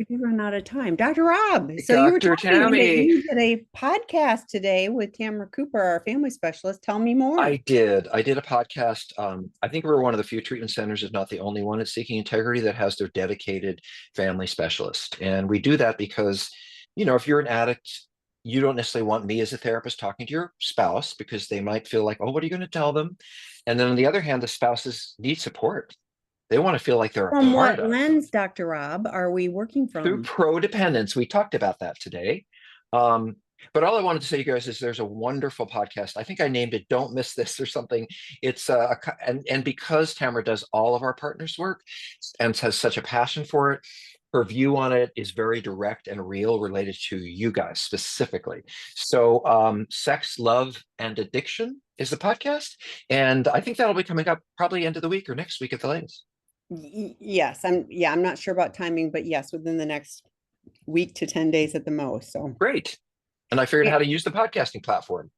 We run out of time. Dr. Rob, so you were Dr. telling me that Tammy, you did a podcast today with Tamara Cooper, our family specialist. Tell me more. I did. I did a podcast. I think we're one of the few treatment centers, if not the only one, at Seeking Integrity that has their dedicated family specialist. And we do that because, if you're an addict, you don't necessarily want me as a therapist talking to your spouse because they might feel like, oh, what are you going to tell them? And then on the other hand, the spouses need support. They want to feel like they're a From part what of. lens, Dr. Rob, are we working Through from? prodependence. We talked about that today. Um, but all I wanted to say to you guys is there's a wonderful podcast. I think I named it "Don't Miss This" or something. It's and because Tamara does all of our partners' work and has such a passion for it, her view on it is very direct and real, related to you guys specifically. So, sex, love, and addiction is the podcast, and I think that'll be coming up probably end of the week or next week at the latest. Yes, I'm not sure about timing, but yes, within the next week to 10 days at the most. So Great. And I figured out how to use the podcasting platform.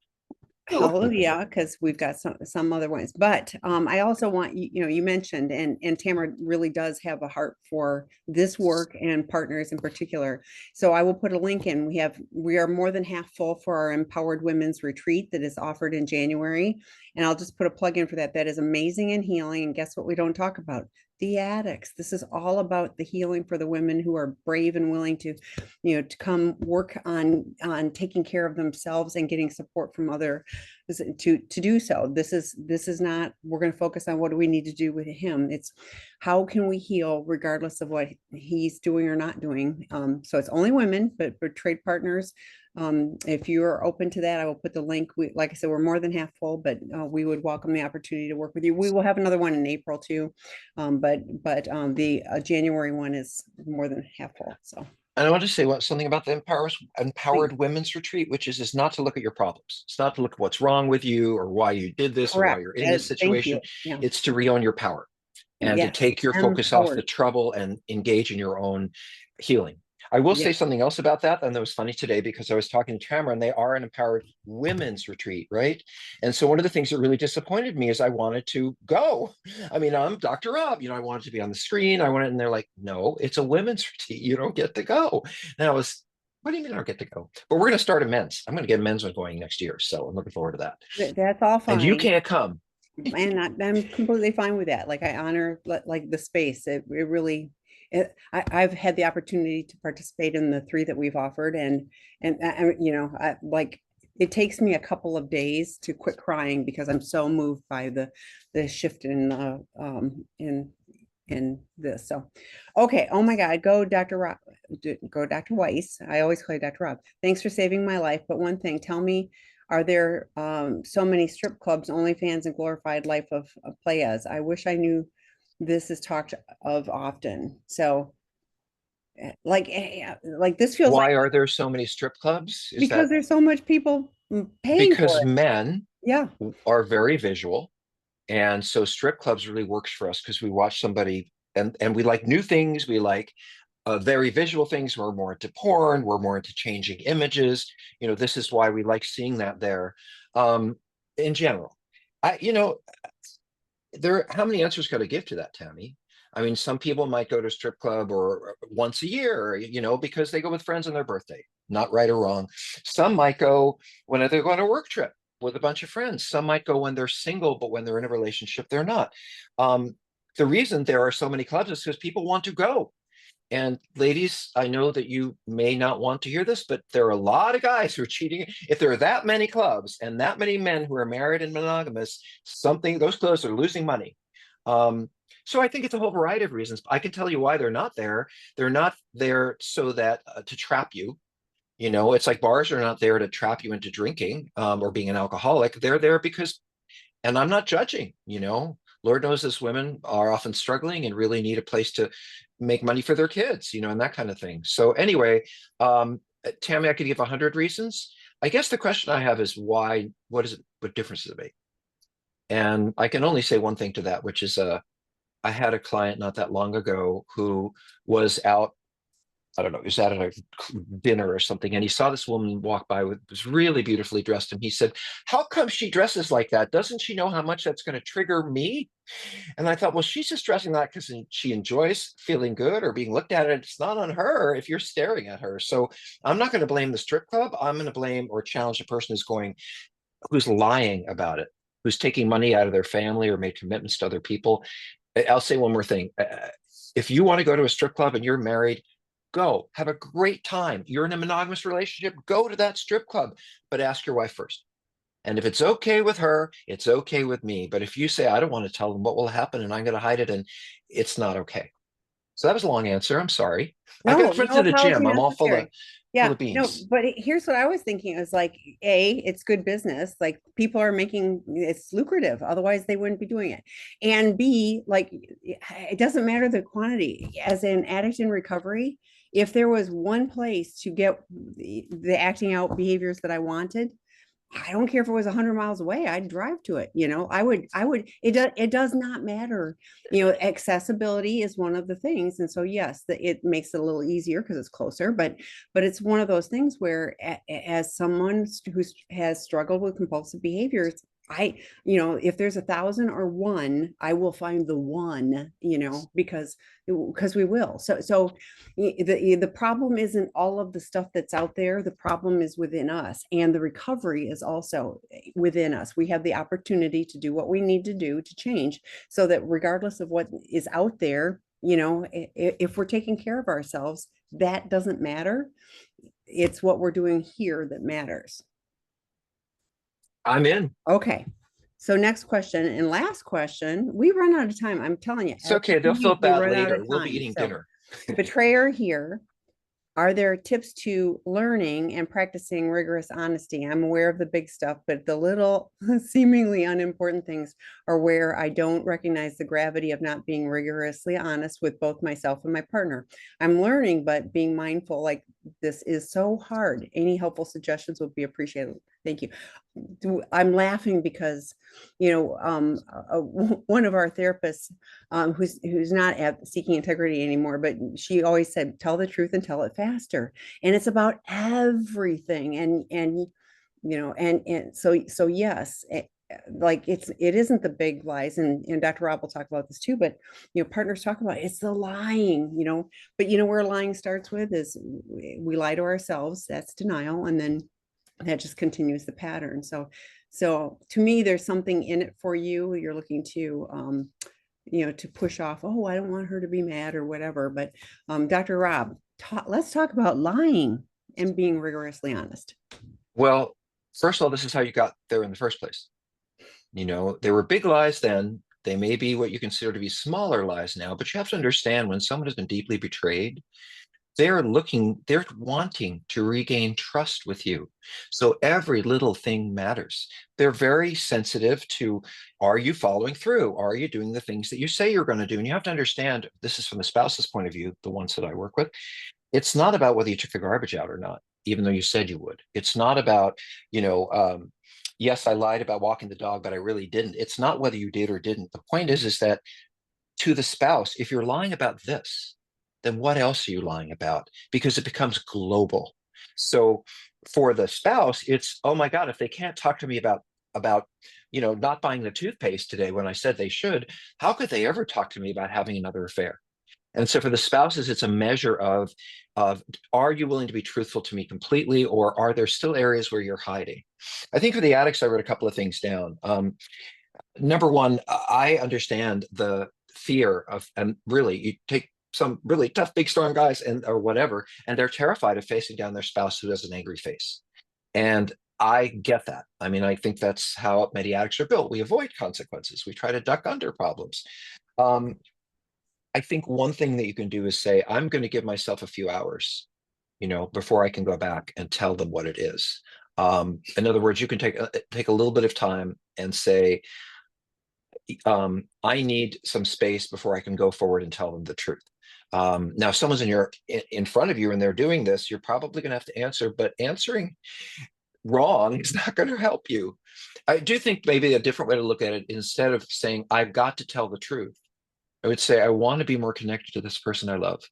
hallelujah, because we've got some other ones. But I also want you mentioned, and Tamara really does have a heart for this work and partners in particular. So I will put a link in. We are more than half full for our Empowered Women's Retreat that is offered in January. And I'll just put a plug in for that. That is amazing and healing. And guess what we don't talk about? The addicts. This is all about the healing for the women who are brave and willing to come work on taking care of themselves and getting support from other to do so. This is not, we're going to focus on what do we need to do with him. It's how can we heal regardless of what he's doing or not doing. So it's only women, but for trade partners, if you're open to that, I will put the link. Like I said, we're more than half full, but we would welcome the opportunity to work with you. We will have another one in April too, but the January one is more than half full. So And I want to say something about the please, Empowered Women's Retreat, which is not to look at your problems. It's not to look at what's wrong with you or why you did this or why correct. you're in this Thank you. situation. Yeah. It's to re-own your power and to Yes. take your focus off the Empowered. trouble and engage in your own healing. I will Yeah. say something else about that, and that was funny today because I was talking to Tamara, and they are an Empowered Women's Retreat, right? And so one of the things that really disappointed me is I wanted to go. I mean, I'm Dr. Rob, I wanted to be on the screen. I wanted, and they're like, no, it's a women's retreat. You don't get to go. And I was, what do you mean I don't get to go? But we're going to start a men's. I'm going to get a men's one going next year. So I'm looking forward to that. That's all And you fine. can't come. And I'm completely fine with that. Like I honor like the space. It really, I've had the opportunity to participate in the three that we've offered, and like it takes me a couple of days to quit crying because I'm so moved by the shift in this. So, okay. Oh my God, go Dr. Rob, go Dr. Weiss. I always call you Dr. Rob. Thanks for saving my life. But one thing, tell me, are there so many strip clubs, OnlyFans, and glorified life of playas? I wish I knew this is talked of often. So, like this feels like Why are there so many strip clubs? Is because that there's so much people paying for because it. men Yeah, are very visual? And so strip clubs really works for us because we watch somebody and we like new things. We like very visual things. We're more into porn. We're more into changing images. This is why we like seeing that there. In general, I, you know, how many answers could I give to that, Tammy? I mean, some people might go to a strip club or once a year, because they go with friends on their birthday. Not right or wrong. Some might go when they're going on a work trip with a bunch of friends. Some might go when they're single, but when they're in a relationship, they're not. Um, the reason there are so many clubs is because people want to go. And ladies, I know that you may not want to hear this, but there are a lot of guys who are cheating. If there are that many clubs and that many men who are married and monogamous, those clubs are losing money. Um, so I think it's a whole variety of reasons. I can tell you why they're not there. They're not there so that to trap you. It's like bars are not there to trap you into drinking or being an alcoholic. They're there because, and I'm not judging, Lord knows this women are often struggling and really need a place to make money for their kids, and that kind of thing. So anyway, Tammy, I could give 100 reasons. I guess the question I have is why, what difference does it make? And I can only say one thing to that, which is I had a client not that long ago who was out I don't know, he was at a dinner or something, and he saw this woman walk by with was really beautifully dressed, and he said, "How come she dresses like that? Doesn't she know how much that's going to trigger me?" And I thought, well, she's just dressing that because she enjoys feeling good or being looked at. And it's not on her if you're staring at her. So I'm not going to blame the strip club. I'm going to blame or challenge the person who's lying about it, who's taking money out of their family or made commitments to other people. I'll say one more thing. If you want to go to a strip club and you're married, go have a great time. You're in a monogamous relationship, go to that strip club, but ask your wife first. And if it's okay with her, it's okay with me. But if you say, I don't want to tell them what will happen and I'm going to hide it, and it's not okay. So that was a long answer. I'm sorry. I got No, to run no to the apology gym. I'm all necessary. full Yeah, of no, beans. but here's what I was thinking is like, A, it's good business. Like people are making it's lucrative. Otherwise, they wouldn't be doing it. And B, like it doesn't matter the quantity. As an addict in recovery, if there was one place to get the acting out behaviors that I wanted, I don't care if it was 100 miles away, I'd drive to it. It does not matter. Accessibility is one of the things. And so, yes, it makes it a little easier because it's closer, but it's one of those things where as someone who has struggled with compulsive behaviors, if there's 1,000 or one, I will find the one, because we will. So the problem isn't all of the stuff that's out there. The problem is within us, and the recovery is also within us. We have the opportunity to do what we need to do to change, so that regardless of what is out there, if we're taking care of ourselves, that doesn't matter. It's what we're doing here that matters. I'm in. Okay. So next question and last question. We run out of time. I'm telling you, It's every okay. They'll feel week we bad run out later. of We'll be time. eating So dinner. betrayer here. Are there tips to learning and practicing rigorous honesty? I'm aware of the big stuff, but the little seemingly unimportant things are where I don't recognize the gravity of not being rigorously honest with both myself and my partner. I'm learning, but being mindful, like this is so hard. Any helpful suggestions would be appreciated. Thank you. I'm laughing because, one of our therapists, who's not at Seeking Integrity anymore, but she always said, "Tell the truth and tell it faster." And it's about everything. And yes. Like it isn't the big lies, and Dr. Rob will talk about this too, but partners talk about it's the lying, but where lying starts with is we lie to ourselves. That's denial, and then that just continues the pattern. So to me, there's something in it for you. You're looking to push off, oh, I don't want her to be mad or whatever. But Dr. Rob, let's talk about lying and being rigorously honest. Well, first of all, this is how you got there in the first place. There were big lies then. They may be what you consider to be smaller lies now, but you have to understand when someone has been deeply betrayed, they're wanting to regain trust with you. So every little thing matters. They're very sensitive to, are you following through? Are you doing the things that you say you're going to do? And you have to understand, this is from the spouse's point of view, the ones that I work with. It's not about whether you took the garbage out or not, even though you said you would. It's not about, yes, I lied about walking the dog, but I really didn't. It's not whether you did or didn't. The point is that to the spouse, if you're lying about this, then what else are you lying about? Because it becomes global. So for the spouse, it's, oh my God, if they can't talk to me about not buying the toothpaste today when I said they should, how could they ever talk to me about having another affair? And so for the spouses, it's a measure of are you willing to be truthful to me completely, or are there still areas where you're hiding? I think for the addicts, I wrote a couple of things down. Number one, I understand the fear of, and really, you take some really tough, big, strong guys or whatever, and they're terrified of facing down their spouse who has an angry face. And I get that. I mean, I think that's how many addicts are built. We avoid consequences. We try to duck under problems. Um, I think one thing that you can do is say, I'm going to give myself a few hours, before I can go back and tell them what it is. In other words, you can take a little bit of time and say, I need some space before I can go forward and tell them the truth. Now, if someone's in front of you and they're doing this, you're probably going to have to answer, but answering wrong is not going to help you. I do think maybe a different way to look at it, instead of saying, I've got to tell the truth, I would say, I want to be more connected to this person I love.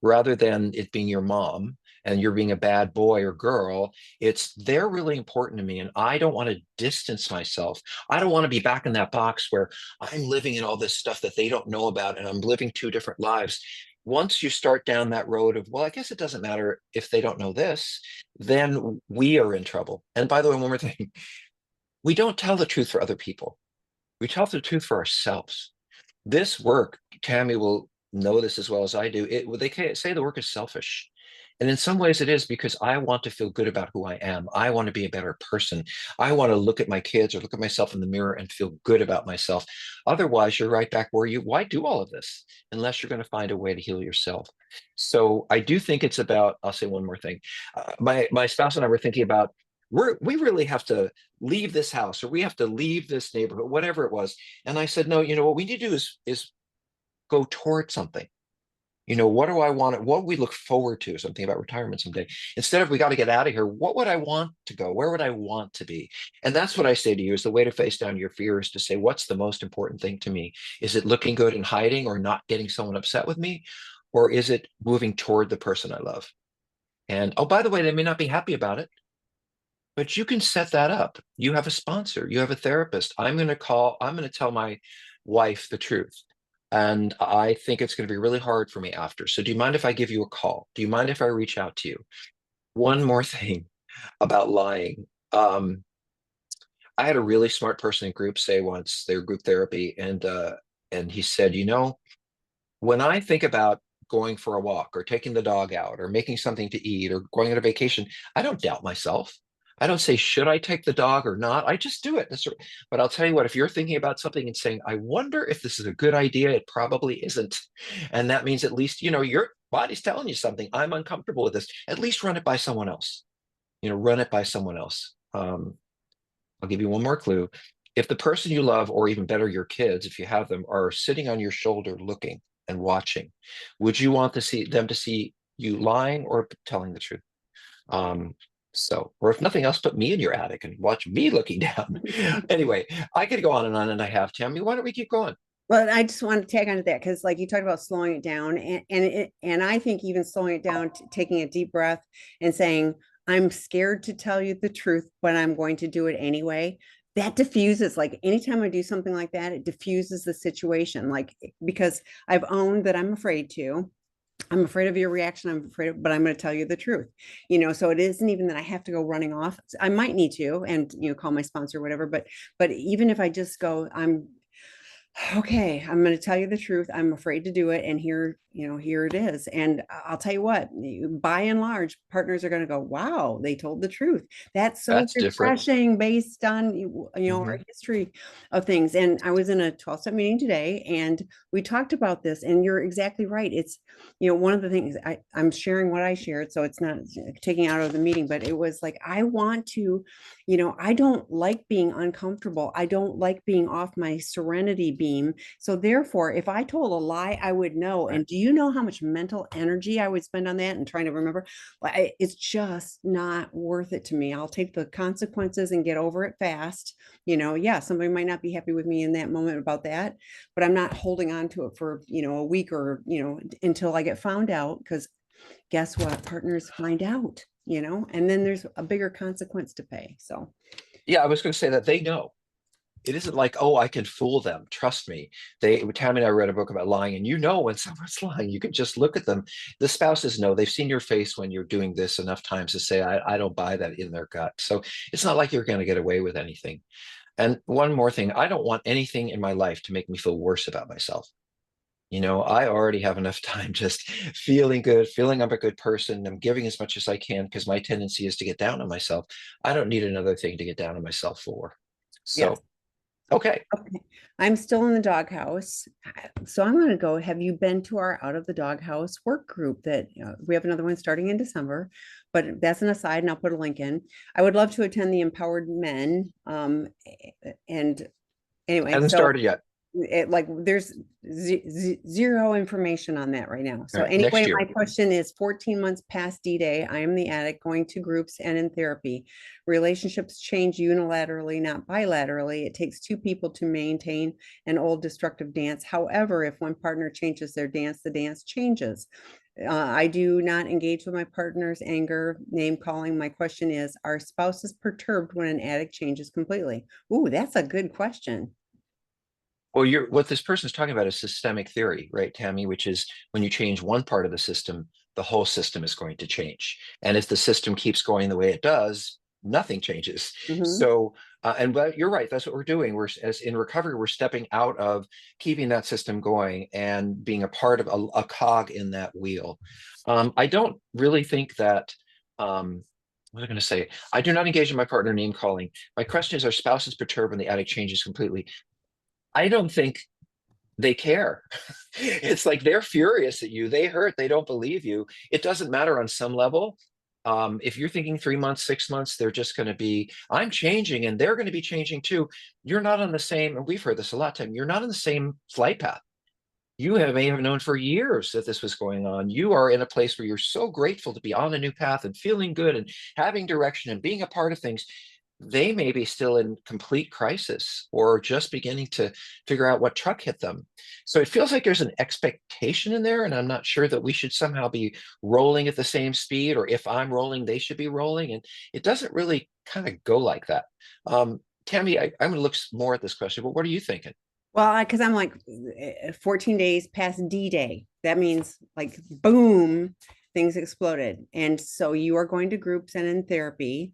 rather than it being your mom and you're being a bad boy or girl. It's they're really important to me, and I don't want to distance myself. I don't want to be back in that box where I'm living in all this stuff that they don't know about and I'm living two different lives. Once you start down that road of, well, I guess it doesn't matter if they don't know this, then we are in trouble. And by the way, one more thing, we don't tell the truth for other people. We tell the truth for ourselves. This work, Tammy will know this as well as I do. They say the work is selfish. And in some ways it is, because I want to feel good about who I am. I want to be a better person. I want to look at my kids or look at myself in the mirror and feel good about myself. Otherwise, you're right back where why do all of this unless you're going to find a way to heal yourself? So I do think it's about, I'll say one more thing. My spouse and I were thinking about, we really have to leave this house or we have to leave this neighborhood, whatever it was. And I said, no, what we need to do is go toward something. What do I want? What we look forward to? Something about retirement someday. Instead of we got to get out of here, what would I want to go? Where would I want to be? And that's what I say to you is the way to face down your fear is to say, what's the most important thing to me? Is it looking good and hiding or not getting someone upset with me? Or is it moving toward the person I love? And oh, by the way, they may not be happy about it, but you can set that up. You have a sponsor, you have a therapist. I'm going to tell my wife the truth. And I think it's going to be really hard for me after. So do you mind if I give you a call? Do you mind if I reach out to you? One more thing about lying. I had a really smart person in group say once, they were group therapy, and he said, when I think about going for a walk or taking the dog out or making something to eat or going on a vacation, I don't doubt myself. I don't say, should I take the dog or not? I just do it. But I'll tell you what, if you're thinking about something and saying, I wonder if this is a good idea, it probably isn't. And that means at least, your body's telling you something. I'm uncomfortable with this. At least run it by someone else. Run it by someone else. I'll give you one more clue. If the person you love, or even better, your kids, if you have them, are sitting on your shoulder looking and watching, would you want to see them to see you lying or telling the truth? Um, or if nothing else, put me in your attic and watch me looking down. Anyway, I could go on, and I have. Tammy, why don't we keep going? Well, I just want to tag onto that because, like you talked about slowing it down, and I think even slowing it down, taking a deep breath and saying, "I'm scared to tell you the truth, but I'm going to do it anyway." That diffuses. Like anytime I do something like that, it diffuses the situation. Like because I've owned that I'm afraid to. I'm afraid of your reaction. I'm afraid of, but I'm going to tell you the truth. So it isn't even that I have to go running off. I might need to, and call my sponsor or whatever. But even if I just go, okay, I'm going to tell you the truth. I'm afraid to do it. And here it is. And I'll tell you what, by and large, partners are going to go, wow, they told the truth. That's so That's different. refreshing based on, our Mhm. history of things. And I was in a 12-step meeting today and we talked about this, and you're exactly right. It's, one of the things I'm sharing what I shared. So it's not taking out of the meeting, but it was like, I want to, I don't like being uncomfortable. I don't like being off my serenity beam. So therefore, if I told a lie, I would know. Right. And do you know how much mental energy I would spend on that and trying to remember? It's just not worth it to me. I'll take the consequences and get over it fast. Yeah, somebody might not be happy with me in that moment about that, but I'm not holding on to it for, a week or, until I get found out. Because guess what? Partners find out, and then there's a bigger consequence to pay. So Yeah, I was going to say that they know. It isn't like, oh, I can fool them. Trust me. Tammy and I read a book about lying, and when someone's lying. You can just look at them. The spouses know. They've seen your face when you're doing this enough times to say, I don't buy that in their gut. So it's not like you're going to get away with anything. And one more thing, I don't want anything in my life to make me feel worse about myself. I already have enough time just feeling good, feeling I'm a good person. I'm giving as much as I can because my tendency is to get down on myself. I don't need another thing to get down on myself for. yes. So, okay. Okay. I'm still in the doghouse. So I'm going to go. Have you been to our Out of the Doghouse work group that we have another one starting in December, but that's an aside and I'll put a link in. I would love to attend the Empowered Men. And anyway, Hasn't so started yet. like there's zero information on that right now. All So right. Next anyway, my year. question is 14 months past D-Day. I am the addict going to groups and in therapy. Relationships change unilaterally, not bilaterally. It takes two people to maintain an old destructive dance. However, if one partner changes their dance, the dance changes. I do not engage with my partner's anger, name calling. My question is, are spouses perturbed when an addict changes completely? Ooh, that's a good question. Well, what this person is talking about is systemic theory, right, Tammy? Which is when you change one part of the system, the whole system is going to change. And if the system keeps going the way it does, nothing changes. Hmm. So, but you're right. That's what we're doing. We're as in recovery, we're stepping out of keeping that system going and being a part of a cog in that wheel. I don't really think that. What am I going to say? I do not engage in my partner name calling. My question is: are spouses perturbed when the addict changes completely? I don't think they care. It's like they're furious at you. They hurt. They don't believe you. It doesn't matter on some level. If you're thinking 3 months, 6 months, they're just going to be, I'm changing and they're going to be changing too. You're not on the same, and we've heard this a lot, Tim, you're not on the same flight path. May have known for years that this was going on. You are in a place where you're so grateful to be on a new path and feeling good and having direction and being a part of things. They may be still in complete crisis or just beginning to figure out what truck hit them. So it feels like there's an expectation in there, and I'm not sure that we should somehow be rolling at the same speed, or if I'm rolling, they should be rolling. And it doesn't really kind of go like that. Tammy, I'm going to look more at this question, but what are you thinking? Well, because I'm like 14 days past D-Day. That means like boom, things exploded. And so you are going to groups and in therapy,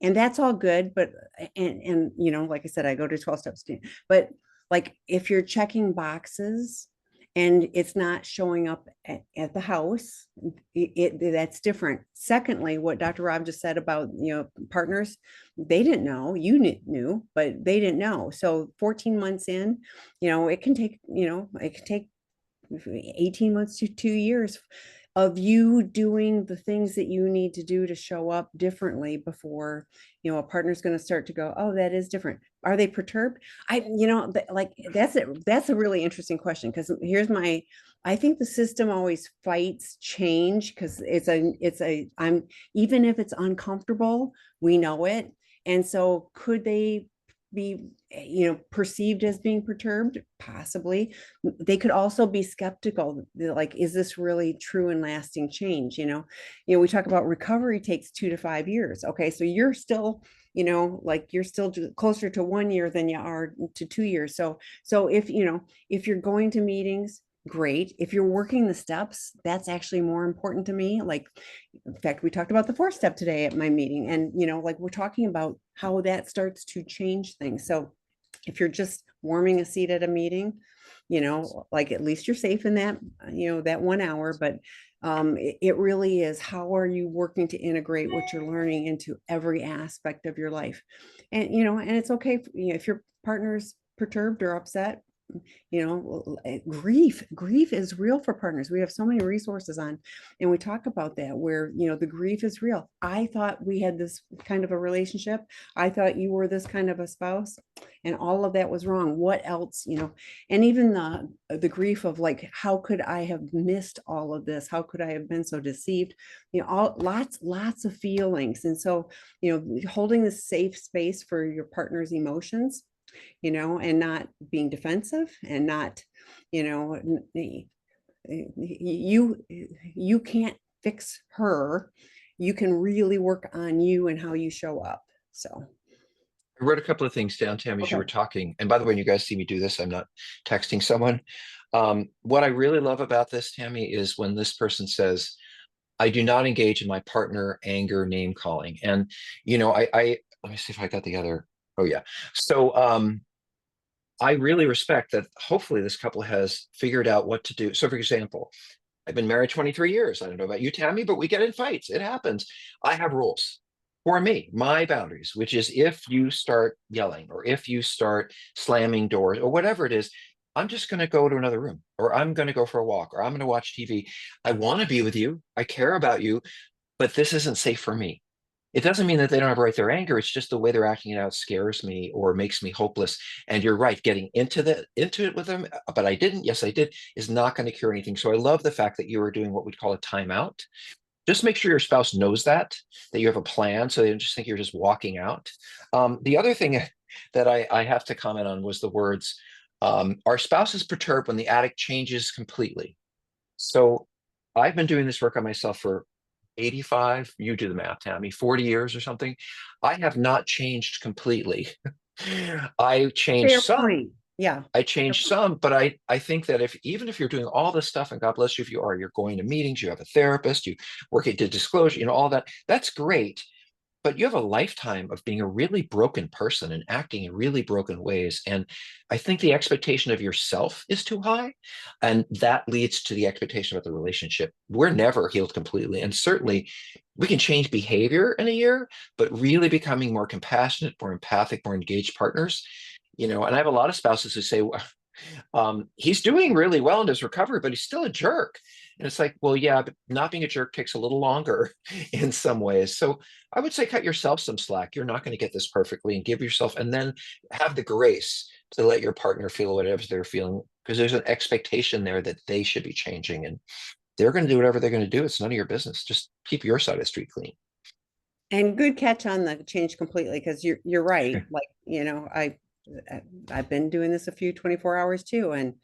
and that's all good, but and like I said, I go to 12 steps, but like if you're checking boxes and it's not showing up at the house, that's different. Secondly, what Dr. Rob just said about partners, they didn't know, you knew, but they didn't know. So 14 months in, it can take 18 months to 2 years of you doing the things that you need to do to show up differently before a partner's going to start to go, oh, that is different. Are they perturbed? Like that's a really interesting question, because I think the system always fights change because I'm even if it's uncomfortable, we know it. And so could they be perceived as being perturbed? Possibly. They could also be skeptical, like, is this really true and lasting change? We talk about recovery takes 2 to 5 years. Okay, so you're still like you're still closer to 1 year than you are to 2 years. So if you're going to meetings, great. If you're working the steps, that's actually more important to me. Like, in fact, we talked about the 4th step today at my meeting, and like we're talking about how that starts to change things. So if you're just warming a seat at a meeting, like at least you're safe in that 1 hour. But it really is, how are you working to integrate what you're learning into every aspect of your life? And it's okay if your partner's perturbed or upset. Grief is real for partners. We have so many resources on, and we talk about that, where the grief is real. I thought we had this kind of a relationship. I thought you were this kind of a spouse, and all of that was wrong. What else? And even the grief of, like, how could I have missed all of this? How could I have been so deceived? All lots of feelings. And so holding the safe space for your partner's emotions, and not being defensive, and not, you can't fix her. You can really work on you and how you show up. So, I wrote a couple of things down, Tammy, as you okay. were talking. And by the way, when you guys see me do this, I'm not texting someone. What I really love about this, Tammy, is when this person says, I do not engage in my partner anger name calling. And, I let me see if I got the other. Oh, yeah. So, I really respect that. Hopefully, this couple has figured out what to do. So, for example, I've been married 23 years. I don't know about you, Tammy, but we get in fights. It happens. I have rules for me, my boundaries, which is if you start yelling or if you start slamming doors or whatever it is, I'm just going to go to another room, or I'm going to go for a walk, or I'm going to watch TV. I want to be with you. I care about you, but this isn't safe for me. It doesn't mean that they don't have a right to their anger. It's just the way they're acting it out scares me or makes me hopeless. And you're right, getting into it with them, but I didn't. Yes, I did, is not going to cure anything. So I love the fact that you are doing what we'd call a timeout. Just make sure your spouse knows that you have a plan, so they don't just think you're just walking out. The other thing that I have to comment on was the words, our spouse is perturbed when the addict changes completely. So I've been doing this work on myself for 85, you do the math, Tammy, 40 years or something. I have not changed completely. I changed Fair some. point. Yeah. I Fair changed point. some, but I think that if even if you're doing all this stuff, and God bless you if you are, you're going to meetings, you have a therapist, you work at disclosure, all that, that's great. But you have a lifetime of being a really broken person and acting in really broken ways. And I think the expectation of yourself is too high. And that leads to the expectation of the relationship. We're never healed completely. And certainly we can change behavior in a year, but really becoming more compassionate, more empathic, more engaged partners. And I have a lot of spouses who say, he's doing really well in his recovery, but he's still a jerk. And it's like, well, yeah, but not being a jerk takes a little longer in some ways. So I would say cut yourself some slack. You're not going to get this perfectly, and give yourself, and then have the grace to let your partner feel whatever they're feeling, because there's an expectation there that they should be changing, and they're going to do whatever they're going to do. It's none of your business. Just keep your side of the street clean. And good catch on the change completely, because you're right. Like, I've been doing this a few 24 hours too, and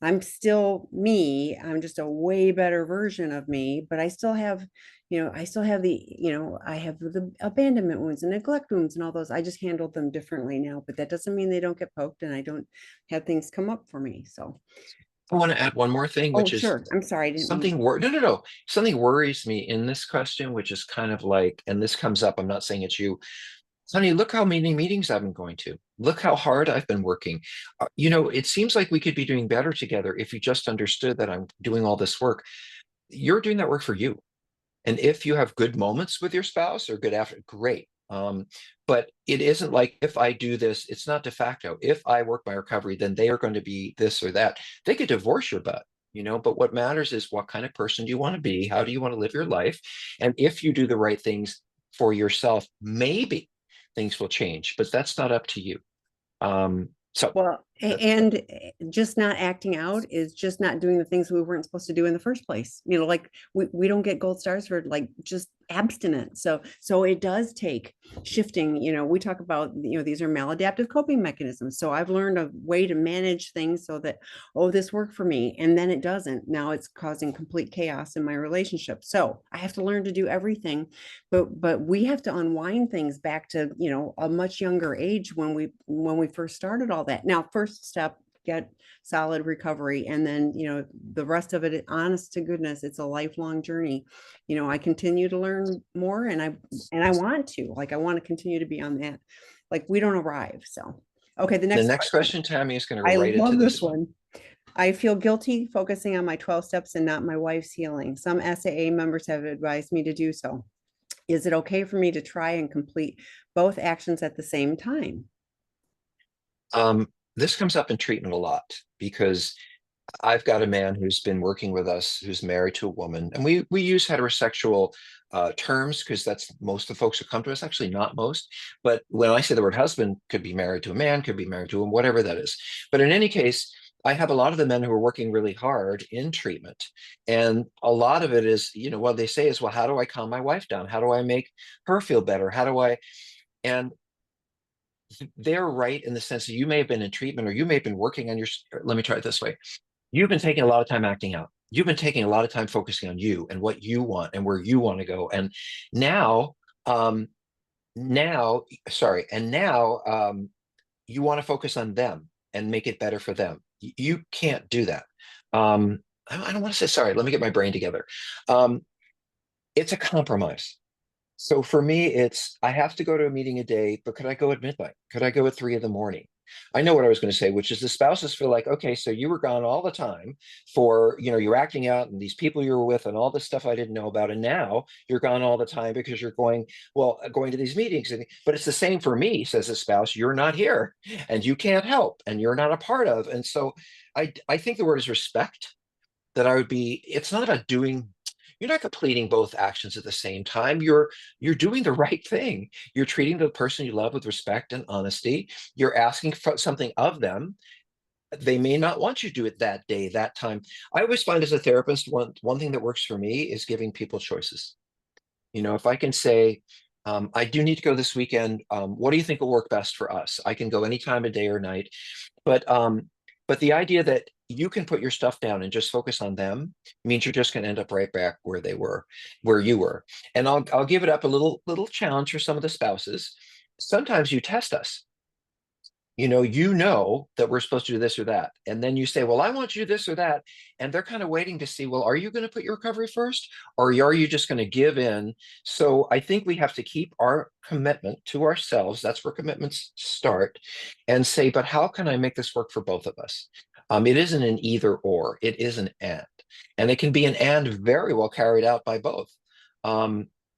I'm still me. I'm just a way better version of me, but I still have I have the abandonment wounds and neglect wounds and all those. I just handled them differently now, but that doesn't mean they don't get poked and I don't have things come up for me. So, I want to add one more thing, oh, which is sure. I'm sorry. I didn't mean. no. Something worries me in this question, which is kind of like, and this comes up, I'm not saying it's you. Honey, look how many meetings I've been going to. Look how hard I've been working. It seems like we could be doing better together if you just understood that I'm doing all this work. You're doing that work for you. And if you have good moments with your spouse or good after, great. But it isn't like, if I do this, it's not de facto. If I work my recovery, then they are going to be this or that. They could divorce your butt, but what matters is, what kind of person do you want to be? How do you want to live your life? And if you do the right things for yourself, maybe things will change, but that's not up to you. So Well, that, and just not acting out is just not doing the things we weren't supposed to do in the first place. Like we don't get gold stars for like just abstinence. So it does take shifting. We talk about, these are maladaptive coping mechanisms. So I've learned a way to manage things so that, oh, this worked for me, and then it doesn't. Now it's causing complete chaos in my relationship. So I have to learn to do everything, but we have to unwind things back to, a much younger age when we first started all that. Now, first step, get solid recovery, and then the rest of it, honest to goodness, it's a lifelong journey. I continue to learn more, and I want to, like, I want to continue to be on that, like, we don't arrive. So, okay, the the next next question. question, Tammy, is going to I go right into love this this one. one. I feel guilty focusing on my 12 steps and not my wife's healing. Some SAA members have advised me to do so. Is it okay for me to try and complete both actions at the same time? This comes up in treatment a lot, because I've got a man who's been working with us who's married to a woman, and we use heterosexual terms because that's most of the folks who come to us. Actually, not most, but when I say the word husband, could be married to a man, could be married to a whatever that is. But in any case, I have a lot of the men who are working really hard in treatment, and a lot of it is, what they say is, well, how do I calm my wife down? How do I make her feel better? How do I? And they're right in the sense that you may have been in treatment, or you may have been working on your. Let me try it this way. You've been taking a lot of time acting out. You've been taking a lot of time focusing on you and what you want and where you want to go. And now, um, now, you want to focus on them and make it better for them. You can't do that. I don't want to say sorry. Let me get my brain together. Um, it's a compromise. So for me, it's, I have to go to a meeting a day, but could I go at midnight? Could I go at 3 in the morning? I know what I was going to say, which is the spouses feel like, okay, so you were gone all the time for, you're acting out and these people you were with and all this stuff I didn't know about. And now you're gone all the time because you're going to these meetings. But it's the same for me, says the spouse, you're not here and you can't help and you're not a part of. And so I think the word is respect, that I would be, it's not about doing, you're not completing both actions at the same time. You're doing the right thing. You're treating the person you love with respect and honesty. You're asking for something of them. They may not want you to do it that day, that time. I always find, as a therapist, one thing that works for me is giving people choices. If I can say, I do need to go this weekend. What do you think will work best for us? I can go any time of day or night. But the idea that you can put your stuff down and just focus on them, means you're just going to end up right back where they were, where you were. And I'll give it up a little challenge for some of the spouses. Sometimes you test us. You know that we're supposed to do this or that. And then you say, well, I want you to do this or that. And they're kind of waiting to see, well, are you going to put your recovery first? Or are you just going to give in? So I think we have to keep our commitment to ourselves. That's where commitments start. And say, but how can I make this work for both of us? It isn't an either or, it is an and. And it can be an and very well carried out by both.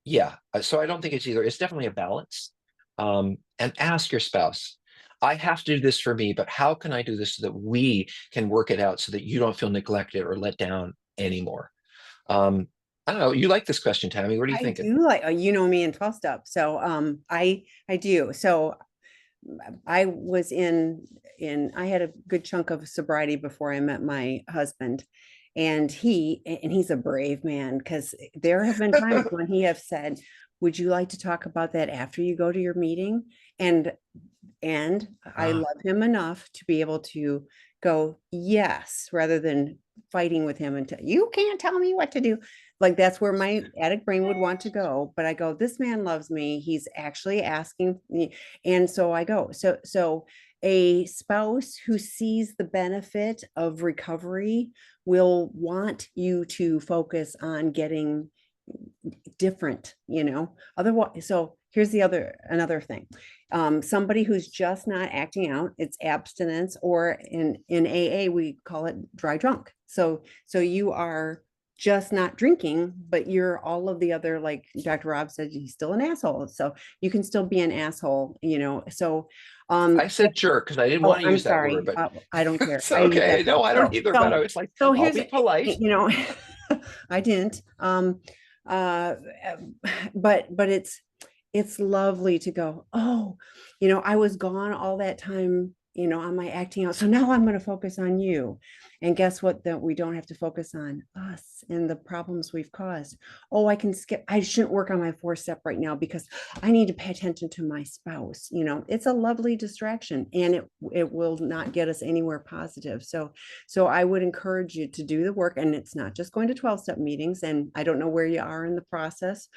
Yeah. So I don't think it's either. It's definitely a balance. And ask your spouse, I have to do this for me, but how can I do this so that we can work it out so that you don't feel neglected or let down anymore? I don't know. You like this question, Tammy. What are you I thinking? do like, you know me in 12 step. So I do. So I was I had a good chunk of sobriety before I met my husband. And he's a brave man, because there have been times when he have said, would you like to talk about that after you go to your meeting? And and I Ah, love him enough to be able to go yes, rather than fighting with him and you can't tell me what to do. Like that's where my addict brain would want to go. But I go, this man loves me. He's actually asking me. And so I go. So a spouse who sees the benefit of recovery will want you to focus on getting different, otherwise. So here's another thing. Somebody who's just not acting out, it's abstinence, or in AA we call it dry drunk. So you are just not drinking, but you're all of the other, like Dr. Rob said, he's still an asshole, so you can still be an asshole. So I said jerk because I didn't oh, want to I'm use that word, sorry. but I don't care. it's I use okay. that too. No, I don't either, but I was like, So I'll here's, be polite. I didn't. Uh, but it's lovely to go, oh, I was gone all that time, on my acting out. So now I'm going to focus on you. And guess what? That we don't have to focus on us and the problems we've caused. Oh, I shouldn't work on my 4-step right now because I need to pay attention to my spouse. It's a lovely distraction, and it will not get us anywhere positive. So I would encourage you to do the work, and it's not just going to 12-step meetings. And I don't know where you are in the process.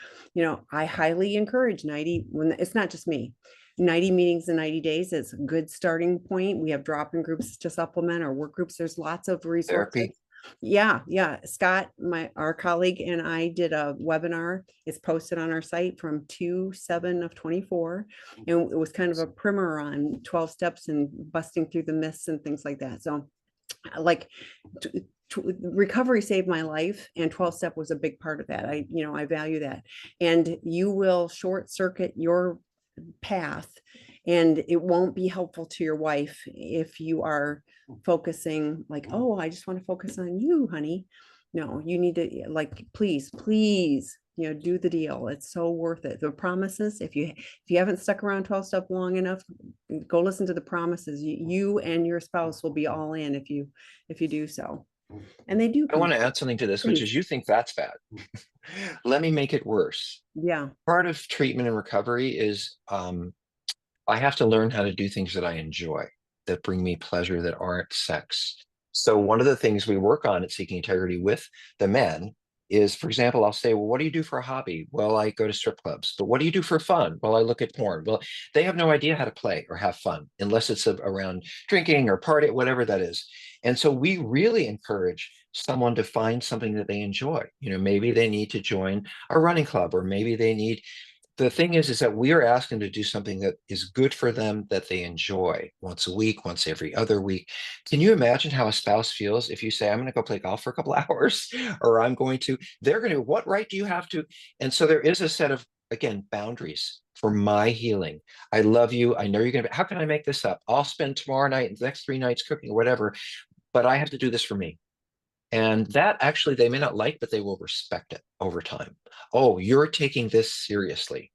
I highly encourage 90, when it's not just me. 90 meetings in 90 days is a good starting point. We have drop-in groups to supplement our work groups. There's lots of resources. Therapy. Yeah. Scott, our colleague, and I did a webinar. It's posted on our site from 2/7 of 24. And it was kind of a primer on 12 steps and busting through the myths and things like that. So like recovery saved my life, and 12 step was a big part of that. I value that. And you will short circuit your path, and it won't be helpful to your wife if you are focusing like, oh, I just want to focus on you, honey. No, you need to, like, please, do the deal. It's so worth it. The promises, if you haven't stuck around 12 step long enough, go listen to the promises. You and your spouse will be all in if you do so. And they do I come want to back. add something to this, which Please. is you think that's bad. Let me make it worse. Yeah. Part of treatment and recovery is I have to learn how to do things that I enjoy, that bring me pleasure, that aren't sex. So one of the things we work on at Seeking Integrity with the men is, for example, I'll say, well, what do you do for a hobby? Well, I go to strip clubs. But what do you do for fun? Well, I look at porn. Well, they have no idea how to play or have fun unless it's around drinking or party, whatever that is. And so we really encourage someone to find something that they enjoy. Maybe they need to join a running club, or maybe they need, the thing is that we are asking them to do something that is good for them, that they enjoy, once a week, once every other week. Can you imagine how a spouse feels if you say, I'm going to go play golf for a couple hours, or they're going to, what right do you have to? And so there is a set of, again, boundaries for my healing. I love you. I know you're going to, how can I make this up? I'll spend tomorrow night and the next 3 nights cooking or whatever, but I have to do this for me. And that actually they may not like, but they will respect it over time. Oh, you're taking this seriously.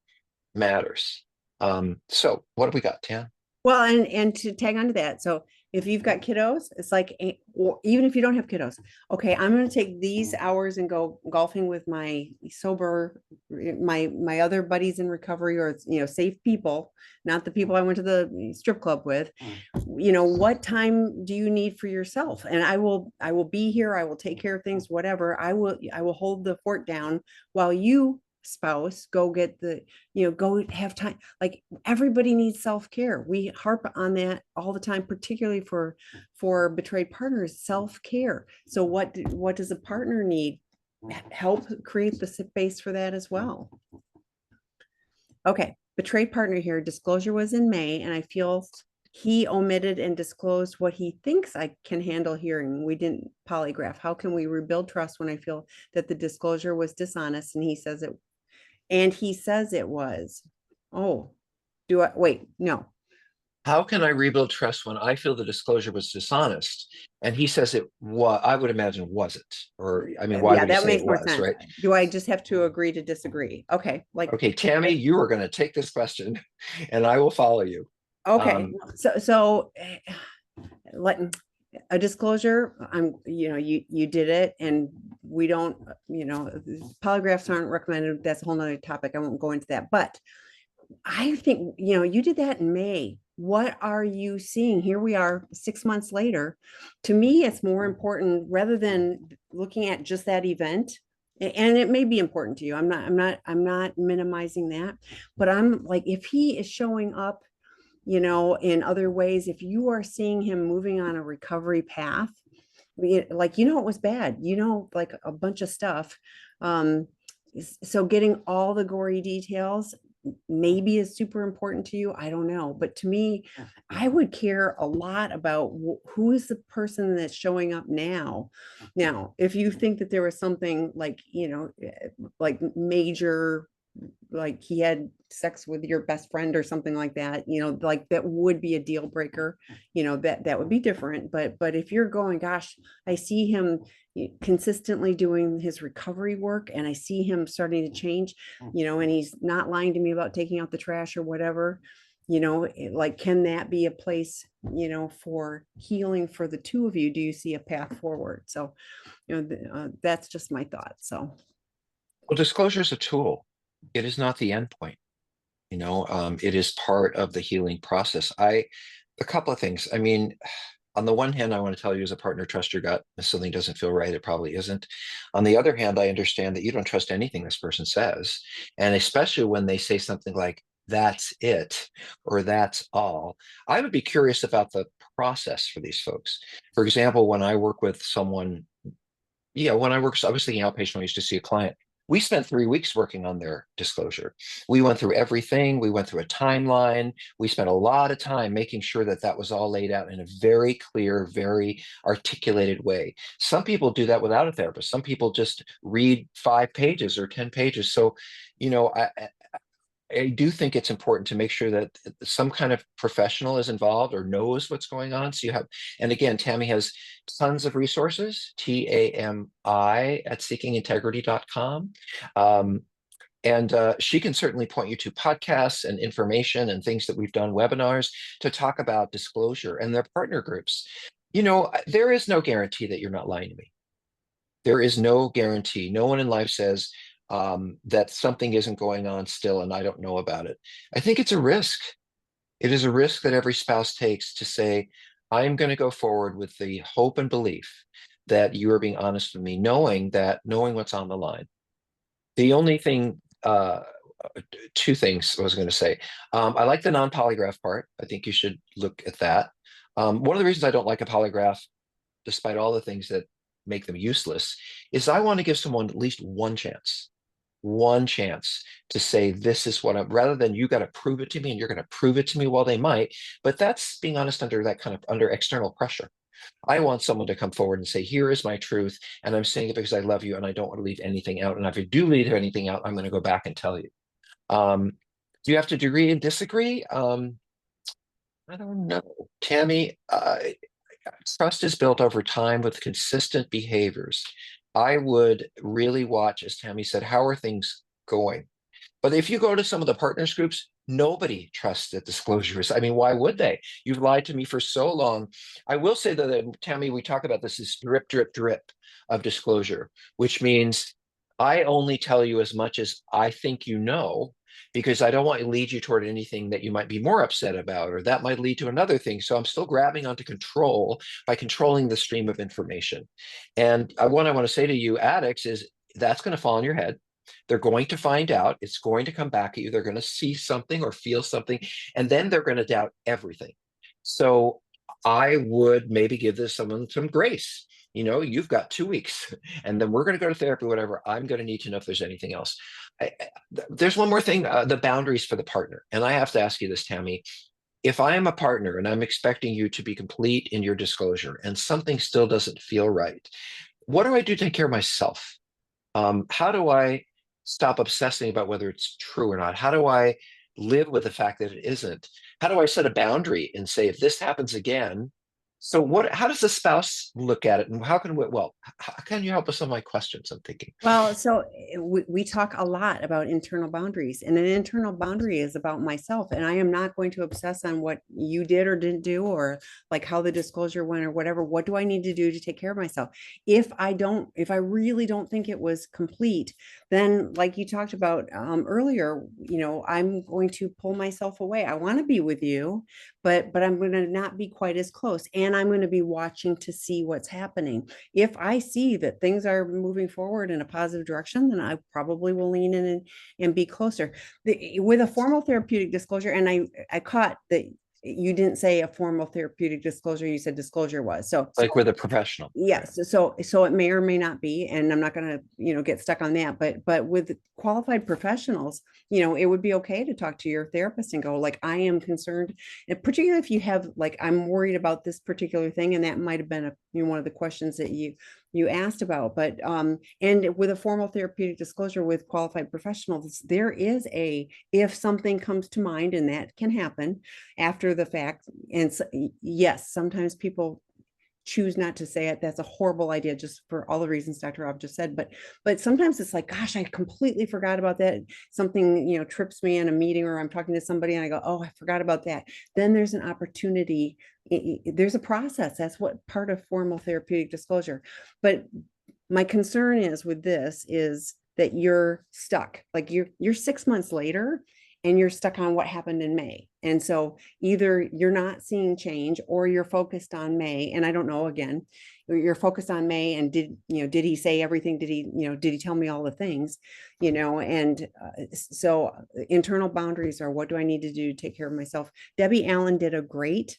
Matters. So what do we got, Tan? Well, and to tag on to that, so If you've got kiddos, it's like, or even if you don't have kiddos, okay, I'm going to take these hours and go golfing with my sober, my other buddies in recovery, or, safe people, not the people I went to the strip club with. What time do you need for yourself? And I will be here. I will take care of things, whatever. I will hold the fort down while you, spouse, go get go have time. Like, everybody needs self-care. We harp on that all the time, particularly for betrayed partners, self-care. So what does a partner need? Help create the space for that as well. Okay, betrayed partner here. Disclosure was in May, and I feel he omitted and disclosed what he thinks I can handle hearing. We didn't polygraph. How can we rebuild trust when I feel that the disclosure was dishonest? And he says it was. Oh, do I wait? No. How can I rebuild trust when I feel the disclosure was dishonest? And he says it was, I would imagine wasn't. Or, I mean, why Yeah, would he that say makes it more was, sense. right? Do I just have to agree to disagree? Okay, like, Okay, Tammy, you are going to take this question and I will follow you. okay. So let a disclosure. You did it, and we don't, polygraphs aren't recommended. That's a whole nother topic. I won't go into that. But I think, you did that in May. What are you seeing? Here we are 6 months later. To me, it's more important, rather than looking at just that event. And it may be important to you. I'm not minimizing that. But I'm like, if he is showing up, in other ways, if you are seeing him moving on a recovery path, like, it was bad, like a bunch of stuff. Um, so getting all the gory details maybe is super important to you. I don't know. But to me, I would care a lot about who is the person that's showing up now. Now, if you think that there was something like, like major, like he had sex with your best friend or something like that, like that would be a deal breaker, that would be different. But if you're going, gosh, I see him consistently doing his recovery work, and I see him starting to change, and he's not lying to me about taking out the trash or whatever, like, can that be a place, for healing for the two of you? Do you see a path forward? So, that's just my thought. So, Well, disclosure is a tool. It is not the end point. It is part of the healing process. A couple of things. I mean, on the one hand, I want to tell you as a partner, trust your gut. If something doesn't feel right, it probably isn't. On the other hand, I understand that you don't trust anything this person says. And especially when they say something like, that's it, or that's all. I would be curious about the process for these folks. For example, when I work with someone, I was thinking outpatient, I used to see a client. We spent 3 weeks working on their disclosure. We went through everything. We went through a timeline. We spent a lot of time making sure that that was all laid out in a very clear, very articulated way. Some people do that without a therapist. Some people just read 5 pages or 10 pages. So, you know, I, I do think it's important to make sure that some kind of professional is involved or knows what's going on. So you have, and again, Tammy has tons of resources, TAMI at seekingintegrity.com. And she can certainly point you to podcasts and information and things that we've done, webinars to talk about disclosure and their partner groups. There is no guarantee that you're not lying to me. There is no guarantee. No one in life says that something isn't going on still and I don't know about it. I think it's a risk. It is a risk that every spouse takes to say, I'm going to go forward with the hope and belief that you are being honest with me, knowing what's on the line. The only thing, two things I was going to say. I like the non-polygraph part. I think you should look at that. One of the reasons I don't like a polygraph, despite all the things that make them useless, is I want to give someone at least one chance to say, this is what I'm, rather than you got to prove it to me and you're going to prove it to me. Well, they might, but that's being honest under external pressure. I want someone to come forward and say, here is my truth. And I'm saying it because I love you and I don't want to leave anything out. And if I do leave anything out, I'm going to go back and tell you. Do you have to agree and disagree? I don't know. Tammy, trust is built over time with consistent behaviors. I would really watch, as Tammy said, how are things going? But if you go to some of the partners groups, Nobody trusts that disclosures. I mean, why would they? You've lied to me for so long. I will say that, Tammy, we talk about this drip, drip, drip of disclosure, which means I only tell you as much as I think you know, because I don't want to lead you toward anything that you might be more upset about, or that might lead to another thing. So I'm still grabbing onto control by controlling the stream of information. And what I want to say to you, addicts, is that's going to fall on your head. They're going to find out. It's going to come back at you. They're going to see something or feel something, and then they're going to doubt everything. So I would maybe give this someone some grace. You've got 2 weeks, and then we're going to go to therapy, whatever. I'm going to need to know if there's anything else. There's one more thing, the boundaries for the partner. And I have to ask you this, Tammy. If I am a partner and I'm expecting you to be complete in your disclosure and something still doesn't feel right, what do I do to take care of myself? How do I stop obsessing about whether it's true or not? How do I live with the fact that it isn't? How do I set a boundary and say, if this happens again? So how does the spouse look at it, and how can you help with some of my questions? I'm thinking. Well, so we talk a lot about internal boundaries, and an internal boundary is about myself. And I am not going to obsess on what you did or didn't do, or like how the disclosure went or whatever. What do I need to do to take care of myself? If I really don't think it was complete, then like you talked about earlier, I'm going to pull myself away. I want to be with you, but I'm going to not be quite as close, and I'm going to be watching to see what's happening. If I see that things are moving forward in a positive direction, then I probably will lean in and be closer. With a formal therapeutic disclosure, and I caught that you didn't say a formal therapeutic disclosure, you said disclosure was. So Like with a professional. yes, so it may or may not be, and I'm not going to get stuck on that, but with qualified professionals, it would be okay to talk to your therapist and go, like, I am concerned, and particularly if you have, like, I'm worried about this particular thing, and that might have been one of the questions that you asked about. But and with a formal therapeutic disclosure with qualified professionals, there is if something comes to mind, and that can happen after the fact. And so, yes, sometimes people choose not to say it. That's a horrible idea, just for all the reasons Dr. Rob just said. But sometimes it's like, gosh, I completely forgot about that. Something, trips me in a meeting, or I'm talking to somebody and I go, oh, I forgot about that. Then there's an opportunity. There's a process. That's what part of formal therapeutic disclosure. But my concern is with this is that you're stuck. Like you're 6 months later and you're stuck on what happened in May. And so either you're not seeing change, or you're focused on May. And I don't know, again, you're focused on May, and did he say everything? Did he tell me all the things, and so internal boundaries are, what do I need to do to take care of myself? Debbie Allen did a great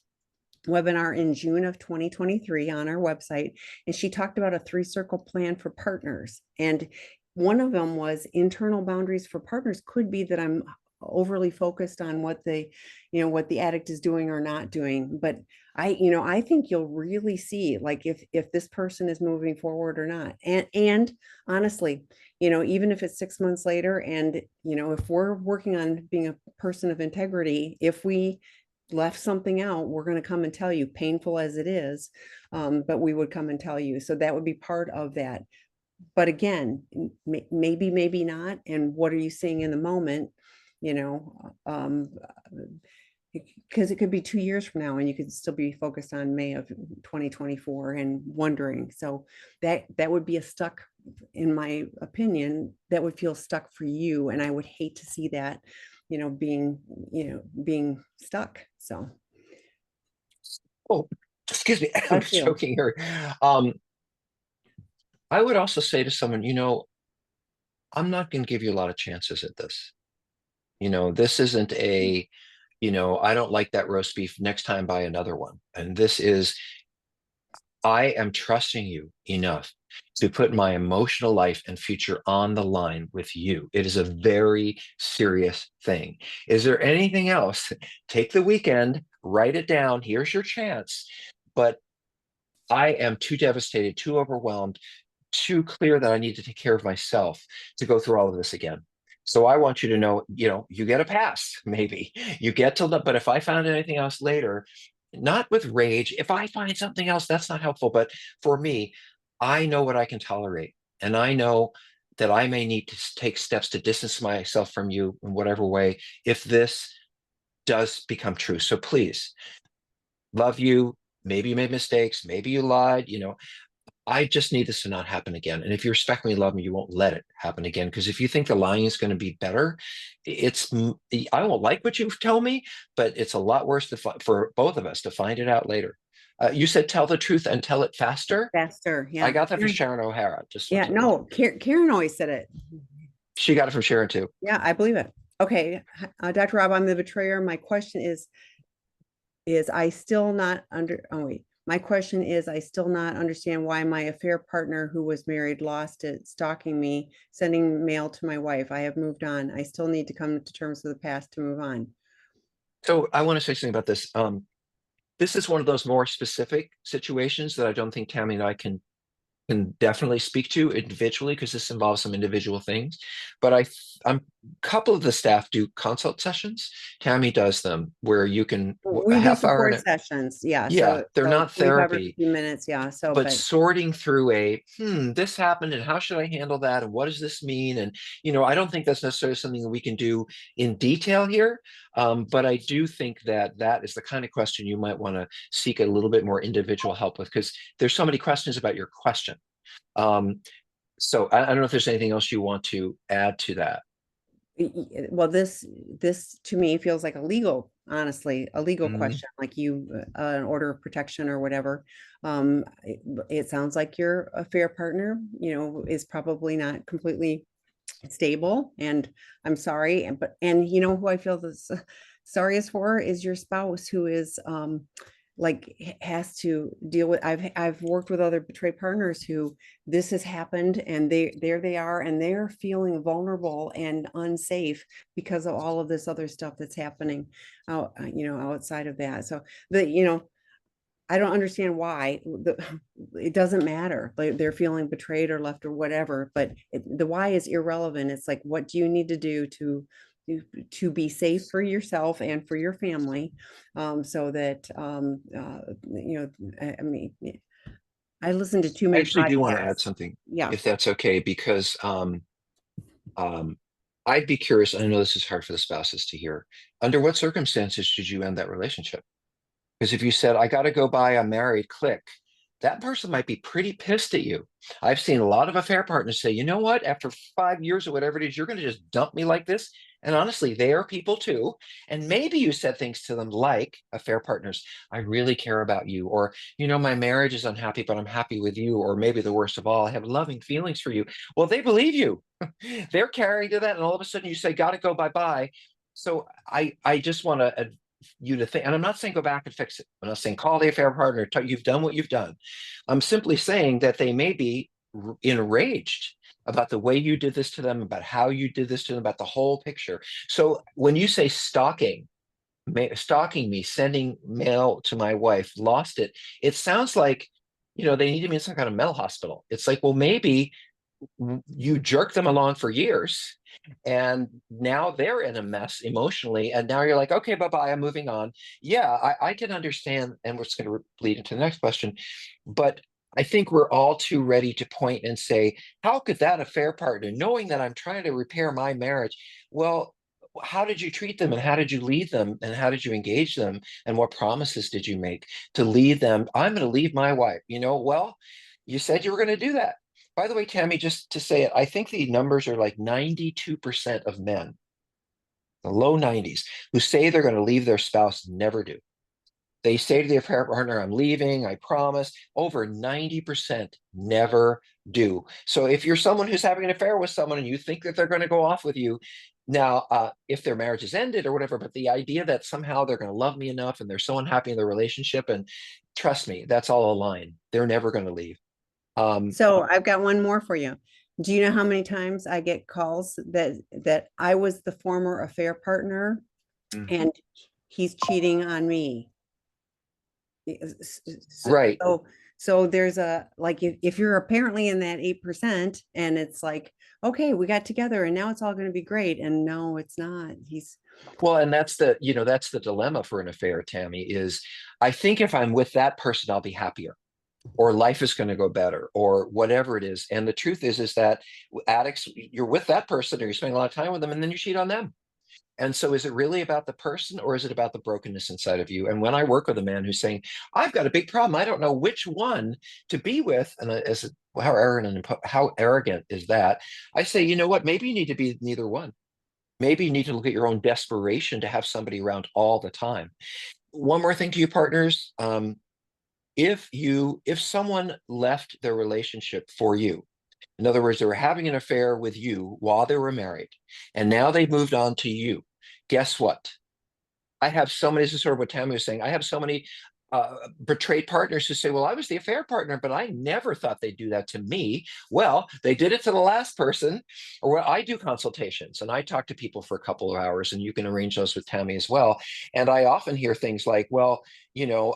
webinar in June of 2023 on our website, and she talked about a 3-circle plan for partners. And one of them was internal boundaries for partners could be that I'm overly focused on what the addict is doing or not doing. But I think you'll really see, like, if this person is moving forward or not. And honestly, even if it's 6 months later, and if we're working on being a person of integrity, if we left something out, we're going to come and tell you, painful as it is, but we would come and tell you. So that would be part of that. But again, maybe not. And what are you seeing in the moment? Because it could be 2 years from now and you could still be focused on May of 2024 and wondering. So that would be a stuck, in my opinion, that would feel stuck for you. And I would hate to see that, being stuck. So. Oh, excuse me. I'm joking here. I would also say to someone, I'm not going to give you a lot of chances at this. This isn't I don't like that roast beef, next time buy another one. And I am trusting you enough to put my emotional life and future on the line with you. It is a very serious thing. Is there anything else? Take the weekend, write it down. Here's your chance. But I am too devastated, too overwhelmed, too clear that I need to take care of myself to go through all of this again. So I want you to know, you get a pass, maybe. You get to, but if I found anything else later, not with rage, if I find something else, that's not helpful. But for me, I know what I can tolerate. And I know that I may need to take steps to distance myself from you in whatever way if this does become true. So please, love you. Maybe you made mistakes. Maybe you lied. I just need this to not happen again. And if you respect me and love me, you won't let it happen again. Because if you think the lying is going to be better, it's I won't like what you tell me, but it's a lot worse for both of us to find it out later. You said tell the truth and tell it faster. Faster. I Yeah. got that from Sharon O'Hara. Just Yeah. want to let you know. No, Karen always said it. She got it from Sharon too. Yeah, I believe it. Okay. Dr. Rob, I'm the betrayer. My question is I still not under, oh wait, my question is, I still not understand why my affair partner who was married lost it, stalking me, sending mail to my wife. I have moved on. I still need to come to terms with the past to move on. So I want to say something about this. This is one of those more specific situations that I don't think Tammy and I can definitely speak to individually because this involves some individual things. But I'm a couple of the staff do consult sessions. Tammy does them where you can a We do half hour support and sessions. Yeah. yeah, they're So not 45 or therapy, 50 minutes. Yeah. So, but but sorting through this happened and how should I handle that and what does this mean? And I don't think that's necessarily something that we can do in detail here. But I do think that that is the kind of question you might want to seek a little bit more individual help with because there's so many questions about your question. Um, so I don't know if there's anything else you want to add to that. well, this to me feels like a legal, honestly, a legal Mhm. question, like an order of protection or whatever. It sounds like your affair partner, is probably not completely stable, and I'm sorry, and who I feel this sorriest for is your spouse, who is like has to deal with. I've worked with other betrayed partners who this has happened, and there they are, and they're feeling vulnerable and unsafe because of all of this other stuff that's happening out, outside of that. So I don't understand why it doesn't matter. Like they're feeling betrayed or left or whatever, but the why is irrelevant. It's like, what do you need to do to be safe for yourself and for your family, so that I mean, I listen to too I many actually do want to add podcasts. something, Yeah. if that's okay, because um, I'd be curious. I know this is hard for the spouses to hear. Under what circumstances did you end that relationship? Because if you said, I got to go buy, I'm married, click, that person might be pretty pissed at you. I've seen a lot of affair partners say, you know what, after 5 years or whatever it is, you're going to just dump me like this. And honestly, they are people too. And maybe you said things to them like affair partners, I really care about you. Or, my marriage is unhappy, but I'm happy with you. Or maybe the worst of all, I have loving feelings for you. Well, they believe you. They're carrying to that. And all of a sudden you say, got to go bye bye. So I just want to you to think, and I'm not saying go back and fix it. I'm not saying call the affair partner, you've done what you've done. I'm simply saying that they may be enraged about the way you did this to them, about how you did this to them, about the whole picture. So when you say stalking me, sending mail to my wife, lost it, it sounds like, they need to be in some kind of mental hospital. It's like, well, maybe you jerk them along for years and now they're in a mess emotionally and now you're like, okay, bye-bye, I'm moving on. Yeah, I can understand, and we're just going to lead into the next question, but I think we're all too ready to point and say, how could that affair partner, knowing that I'm trying to repair my marriage, well, how did you treat them and how did you lead them and how did you engage them and what promises did you make to lead them? I'm going to leave my wife, well, you said you were going to do that. By the way, Tammy, just to say it, I think the numbers are like 92% of men, the low 90s, who say they're going to leave their spouse never do. They say to their partner, I'm leaving, I promise. Over 90% never do. So if you're someone who's having an affair with someone and you think that they're going to go off with you, now, if their marriage is ended or whatever, but the idea that somehow they're going to love me enough and they're so unhappy in their relationship, and trust me, that's all a line. They're never going to leave. Um, So I've got one more for you. Do you know how many times I get calls that I was the former affair partner and he's cheating on me? So, right. so there's a, like, if you're apparently in that 8%, and it's like, okay, we got together and now it's all going to be great. And no, it's not. Well, and that's the dilemma for an affair, Tammy, is I think if I'm with that person, I'll be happier. or life is going to go better, or whatever it is. And the truth is that addicts, you're with that person or you're spending a lot of time with them and then you cheat on them. And so is it really about the person or is it about the brokenness inside of you? And when I work with a man who's saying, I've got a big problem, I don't know which one to be with, and as how arrogant is that? I say, you know what? Maybe you need to be neither one. Maybe you need to look at your own desperation to have somebody around all the time. One more thing to you partners. If someone left their relationship for you, in other words, they were having an affair with you while they were married, and now they've moved on to you. Guess what? I have so many, this is sort of what Tammy was saying. I have so many betrayed partners who say, well, I was the affair partner, but I never thought they'd do that to me. Well, they did it to the last person. Or what I do consultations and I talk to people for a couple of hours, and you can arrange those with Tammy as well. And I often hear things like, well, you know,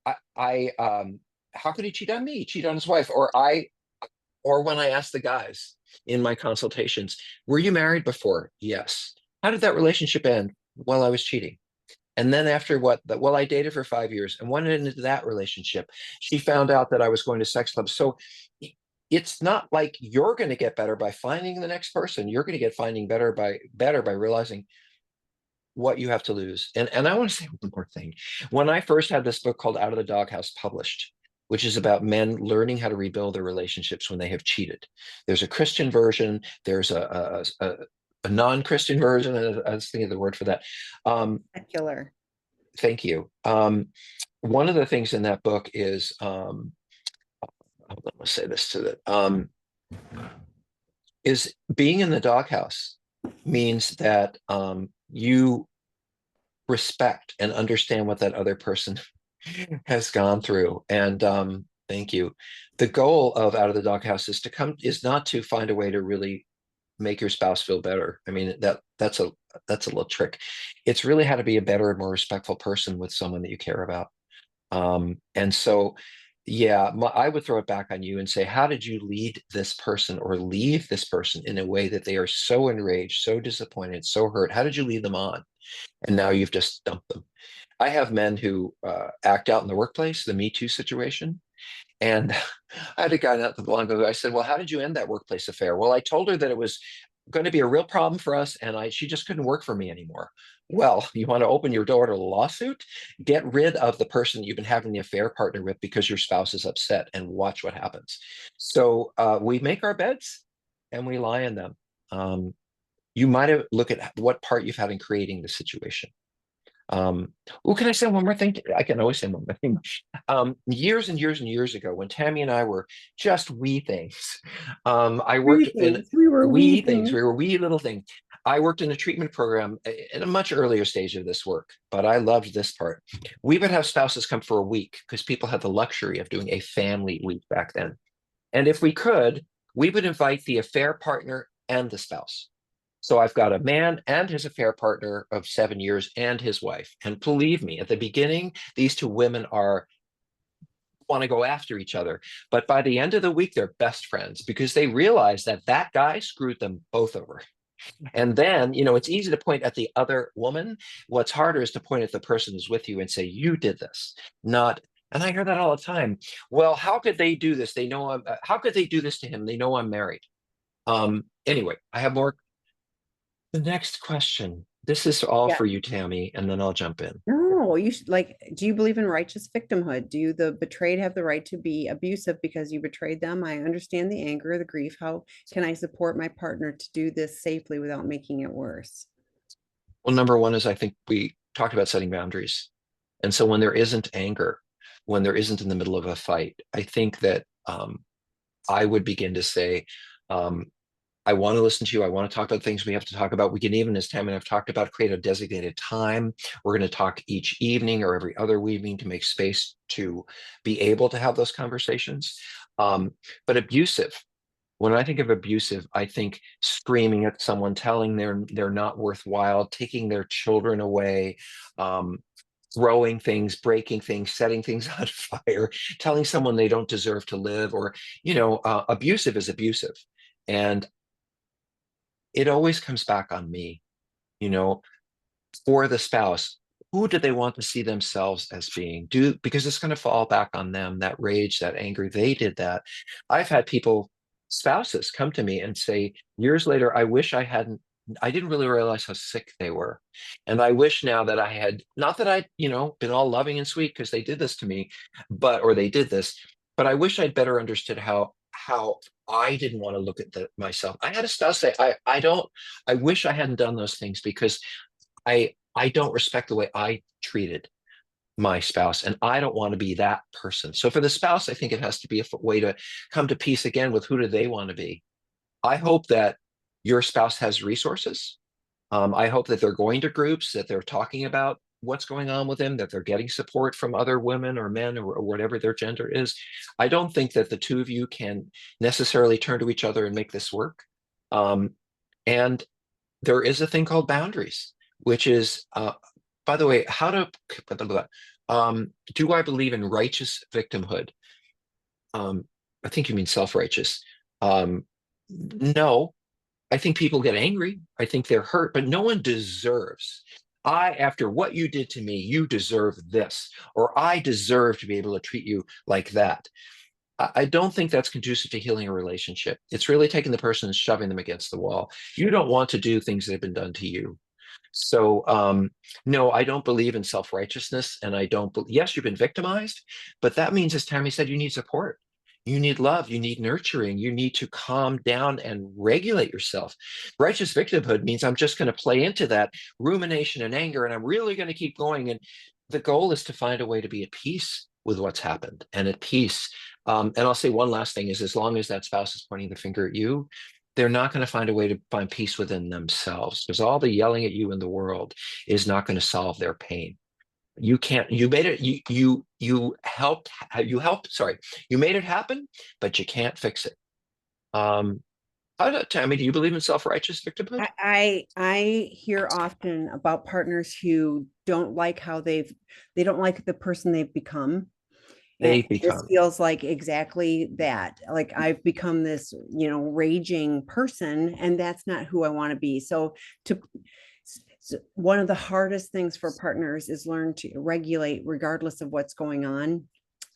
how could he cheat on me, cheat on his wife? Or when I ask the guys in my consultations, were you married before? Yes. How did that relationship end? Well, I was cheating. And then after well, I dated for 5 years and went into that relationship. She found out that I was going to sex clubs. So it's not like you're going to get better by finding the next person. You're going to get finding better by realizing what you have to lose. And I want to say one more thing. When I first had this book called Out of the Doghouse published, which is about men learning how to rebuild their relationships when they have cheated. There's a Christian version, there's a non-Christian version, and I was thinking of the word for that. Secular. Thank you. One of the things in that book is, let's say this to the, is being in the doghouse means that you respect and understand what that other person has gone through. And thank you. The goal of Out of the Doghouse is not to find a way to really make your spouse feel better. I mean, that's a little trick. It's really how to be a better and more respectful person with someone that you care about. And so, yeah, I would throw it back on you and say, how did you lead this person or leave this person in a way that they are so enraged, so disappointed, so hurt? How did you lead them on? And now you've just dumped them. I have men who act out in the workplace, the Me Too situation. And I had a guy not too long ago. I said, well, how did you end that workplace affair? Well, I told her that it was going to be a real problem for us, and she just couldn't work for me anymore. Well, you want to open your door to a lawsuit? Get rid of the person you've been having the affair partner with because your spouse is upset, and watch what happens. So we make our beds and we lie in them. You might have look at what part you've had in creating the situation. Can I say one more thing? I can always say one more thing. Years and years and years ago, when Tammy and I were just wee things, I worked Wee in things. We were wee wee things. things. We were wee little things. I worked in a treatment program in a much earlier stage of this work, but I loved this part. We would have spouses come for a week because people had the luxury of doing a family week back then. And if we could, we would invite the affair partner and the spouse. So I've got a man and his affair partner of 7 years and his wife. And believe me, at the beginning, these two women want to go after each other. But by the end of the week, they're best friends because they realize that guy screwed them both over. And then, it's easy to point at the other woman. What's harder is to point at the person who's with you and say, you did this, not. And I hear that all the time. Well, how could they do this? How could they do this to him? They know I'm married. Anyway, I have more. The next question. This is all Yeah. for you, Tammy, and then I'll jump in. No, you should do you believe in righteous victimhood? Do the betrayed have the right to be abusive because you betrayed them? I understand the anger, the grief. How can I support my partner to do this safely without making it worse? Well, number one is I think we talked about setting boundaries. And so when there isn't anger, when there isn't in the middle of a fight, I think that I would begin to say, I want to listen to you. I want to talk about things we have to talk about. We can even, as Tam and I've talked about, create a designated time. We're going to talk each evening or every other evening to make space to be able to have those conversations. But abusive, when I think of abusive, I think screaming at someone, telling they're not worthwhile, taking their children away, throwing things, breaking things, setting things on fire, telling someone they don't deserve to live, or abusive is abusive. And it always comes back on me, you know, for the spouse. who do they want to see themselves as being? Because it's going to fall back on them, that rage, that anger. They did that. I've had people, spouses, come to me and say years later, I didn't really realize how sick they were. And I wish now that I had, not that I'd, been all loving and sweet because they did this to me, or they did this, but I wish I'd better understood how I didn't want to look at myself. I had a spouse say, I wish I hadn't done those things because I don't respect the way I treated my spouse, and I don't want to be that person. So for the spouse, I think it has to be a way to come to peace again with who do they want to be. I hope that your spouse has resources. I hope that they're going to groups, that they're talking about what's going on with them, that they're getting support from other women or men or whatever their gender is. I don't think that the two of you can necessarily turn to each other and make this work. And there is a thing called boundaries, which is, by the way, do I believe in righteous victimhood? I think you mean self-righteous. No, I think people get angry. I think they're hurt, but no one deserves. After what you did to me, you deserve this, or I deserve to be able to treat you like that. I don't think that's conducive to healing a relationship. It's really taking the person and shoving them against the wall. You don't want to do things that have been done to you. So, no, I don't believe in self-righteousness, and yes, you've been victimized, but that means, as Tammy said, you need support. You need love, you need nurturing, you need to calm down and regulate yourself. Righteous victimhood means I'm just going to play into that rumination and anger, and I'm really going to keep going. And the goal is to find a way to be at peace with what's happened and at peace. And I'll say one last thing is, as long as that spouse is pointing the finger at you, they're not going to find a way to find peace within themselves, because all the yelling at you in the world is not going to solve their pain. You can't, you made it, sorry, you made it happen, but you can't fix it. Tammy, do you believe in self-righteous victimhood? I hear often about partners who don't like they don't like the person they've become. And They this become. feels like exactly that. Like I've become this, raging person, and that's not who I want to be. To one of the hardest things for partners is learn to regulate regardless of what's going on.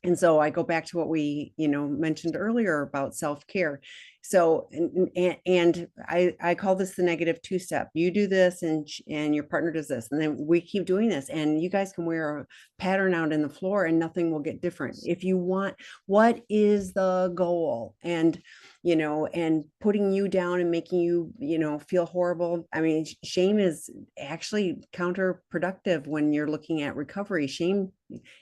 And so I go back to what we, mentioned earlier about self-care. So, and I call this the negative two-step. You do this and your partner does this. And then we keep doing this, and you guys can wear a pattern out in the floor and nothing will get different. If you want, what is the goal? And putting you down and making you, feel horrible. I mean, shame is actually counterproductive when you're looking at recovery. Shame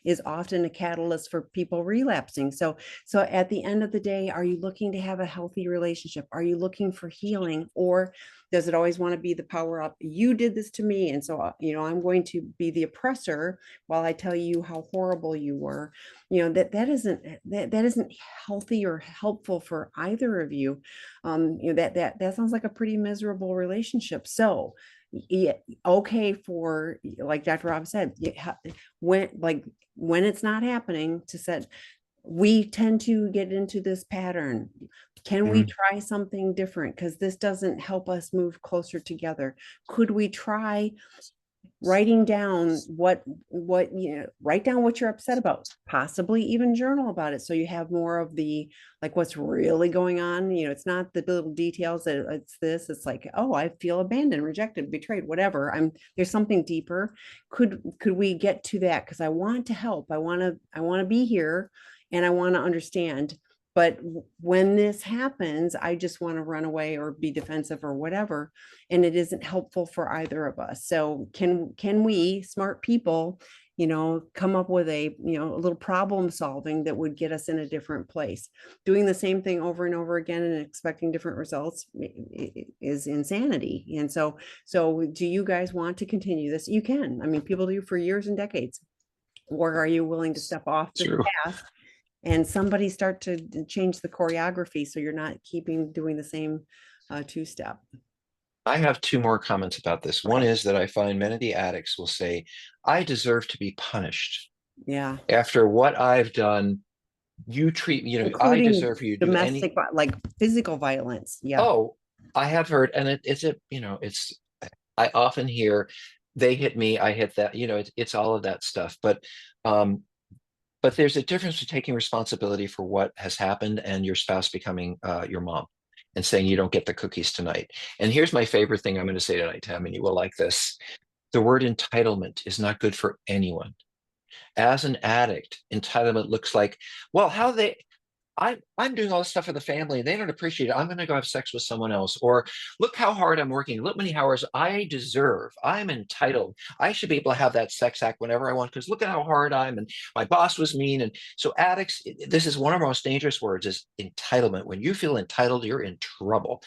is often a catalyst for people relapsing. So at the end of the day, are you looking to have a healthy relationship? Are you looking for healing, or does it always want to be the power up? You did this to me, and so I'm going to be the oppressor while I tell you how horrible you were. That isn't healthy or helpful for either of you. That sounds like a pretty miserable relationship. So yeah, okay, for, like Dr. Rob said, when it's not happening, to set, we tend to get into this pattern. Can we try something different? Because this doesn't help us move closer together. Could we try writing down write down what you're upset about, possibly even journal about it, so you have more of the, like, what's really going on. It's not the little details that it's like, oh, I feel abandoned, rejected, betrayed, whatever. There's something deeper. Could we get to that? Because I want to help. I want to be here, and I want to understand. But when this happens, I just want to run away or be defensive or whatever, and it isn't helpful for either of us. So can we, smart people, come up with a little problem solving that would get us in a different place? Doing the same thing over and over again and expecting different results is insanity. And so do you guys want to continue this? You can. I mean, people do for years and decades. Or are you willing to step off the True. path and somebody start to change the choreography, so you're not doing the same two-step? I have two more comments about this. One is that I find many of the addicts will say, I deserve to be punished. Yeah. After what I've done, you treat me, I Including deserve you to do any. domestic, like physical violence. Yeah. Oh, I have heard, and I often hear they hit me, I hit that, it's all of that stuff. Um, but there's a difference between taking responsibility for what has happened and your spouse becoming your mom and saying you don't get the cookies tonight. And here's my favorite thing I'm going to say tonight, Tam, and you will like this. The word entitlement is not good for anyone. As an addict, entitlement looks like, well, how they I'm doing all this stuff for the family and they don't appreciate it. I'm going to go have sex with someone else. Or look how hard I'm working. Look how many hours I deserve. I'm entitled. I should be able to have that sex act whenever I want because look at how hard and my boss was mean. And so addicts, this is one of our most dangerous words is entitlement. When you feel entitled, you're in trouble.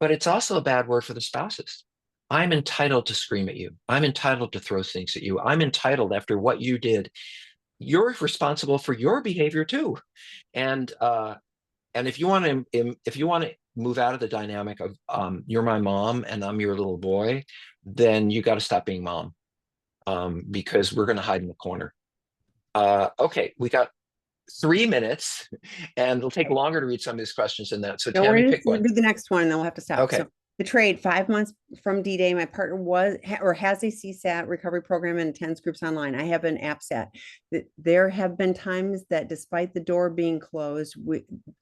But it's also a bad word for the spouses. I'm entitled to scream at you. I'm entitled to throw things at you. I'm entitled after what you did. You're responsible for your behavior too. And if you want to move out of the dynamic of you're my mom and I'm your little boy, then you got to stop being mom because we're going to hide in the corner. Okay, we got 3 minutes, and it'll take longer to read some of these questions than that. So No, Tammy, pick we'll one. do the next one, and then we'll have to stop. Okay. So the trade, 5 months from D-Day, my partner has a CSAT recovery program and attends groups online. I have an AppSat. There have been times that despite the door being closed,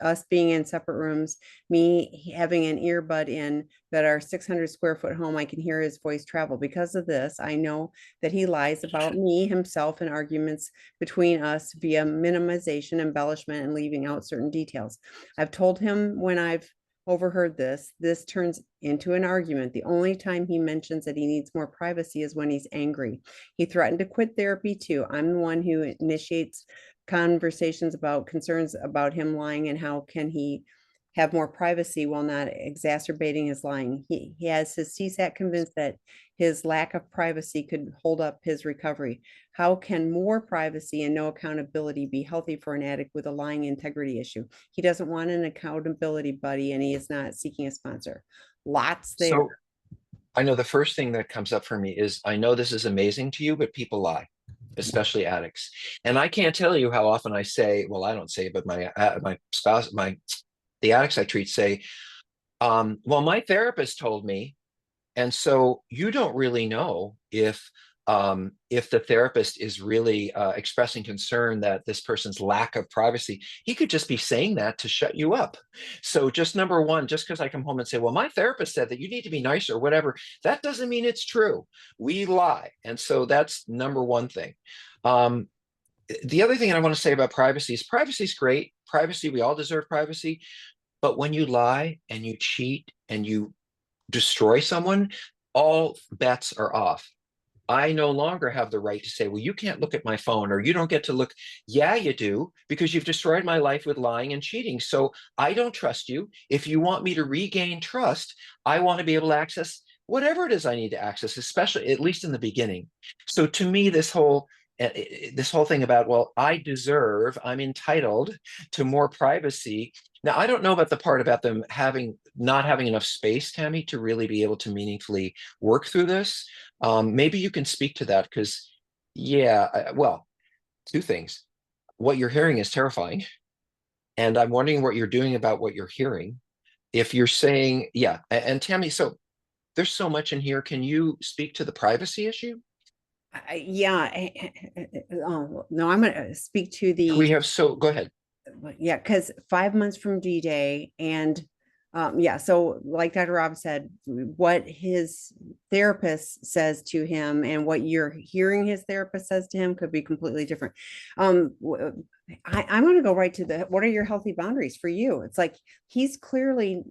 us being in separate rooms, me having an earbud in, that our 600 square foot home, I can hear his voice travel. Because of this, I know that he lies about me, himself, and arguments between us via minimization, embellishment, and leaving out certain details. I've told him when I've overheard this turns into an argument. The only time he mentions that he needs more privacy is when he's angry. He threatened to quit therapy too. I'm the one who initiates conversations about concerns about him lying and how can he have more privacy while not exacerbating his lying. He has his CSAT convinced that his lack of privacy could hold up his recovery. How can more privacy and no accountability be healthy for an addict with a lying integrity issue? He doesn't want an accountability buddy and he is not seeking a sponsor. Lots there. So I know the first thing that comes up for me is I know this is amazing to you, but people lie, especially addicts. And I can't tell you how often I say, well, I don't say, but my spouse, the addicts I treat say, well, my therapist told me. And so you don't really know if the therapist is really expressing concern that this person's lack of privacy. He could just be saying that to shut you up. So just number one, just because I come home and say, well, my therapist said that you need to be nicer or whatever, that doesn't mean it's true. We lie. And so that's number one thing. The other thing I want to say about privacy is great. Privacy, we all deserve privacy. But when you lie and you cheat and you destroy someone, all bets are off. I no longer have the right to say, well, you can't look at my phone or you don't get to look. Yeah, you do, because you've destroyed my life with lying and cheating. So I don't trust you. If you want me to regain trust, I want to be able to access whatever it is I need to access, especially at least in the beginning. So to me, this whole thing about, well, I'm entitled to more privacy. Now, I don't know about the part about them not having enough space, Tammy, to really be able to meaningfully work through this. Maybe you can speak to that because, yeah, well, two things. What you're hearing is terrifying. And I'm wondering what you're doing about what you're hearing. If you're saying, yeah, and Tammy, so there's so much in here. Can you speak to the privacy issue? No, I'm going to speak to Go ahead. yeah, because 5 months from D-Day and yeah, so like Dr. Rob said, what his therapist says to him and what you're hearing his therapist says to him could be completely different. I'm going to go right to what are your healthy boundaries for you? It's like he's clearly,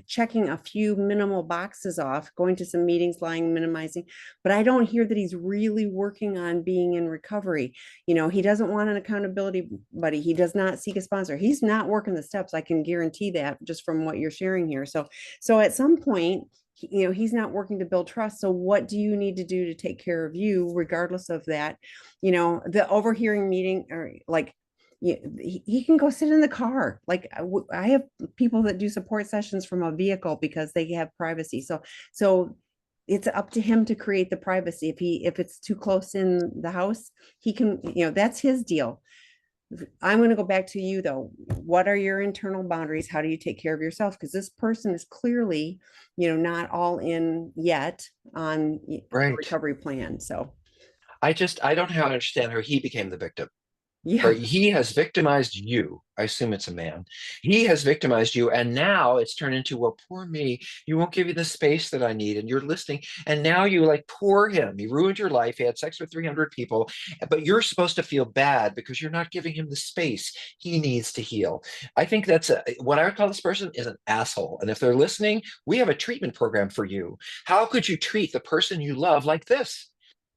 checking a few minimal boxes off, going to some meetings, lying, minimizing, but I don't hear that he's really working on being in recovery. He doesn't want an accountability buddy. He does not seek a sponsor. He's not working the steps. I can guarantee that just from what you're sharing here. So at some point, he's not working to build trust. So what do you need to do to take care of you regardless of that? The overhearing meeting, or like he can go sit in the car. Like I have people that do support sessions from a vehicle because they have privacy. So it's up to him to create the privacy. If it's too close in the house, he can, that's his deal. I'm going to go back to you though. What are your internal boundaries? How do you take care of yourself? Because this person is clearly, not all in yet on a Right. recovery plan. So, I don't know how to understand how he became the victim. Or yeah. he has victimized you. I assume it's a man. He has victimized you, and now it's turned into, well, poor me. You won't give you the space that I need, and you're listening. And now you like poor him. He ruined your life. He had sex with 300 people, but you're supposed to feel bad because you're not giving him the space he needs to heal. I think that's what I would call this person is an asshole. And if they're listening, we have a treatment program for you. How could you treat the person you love like this?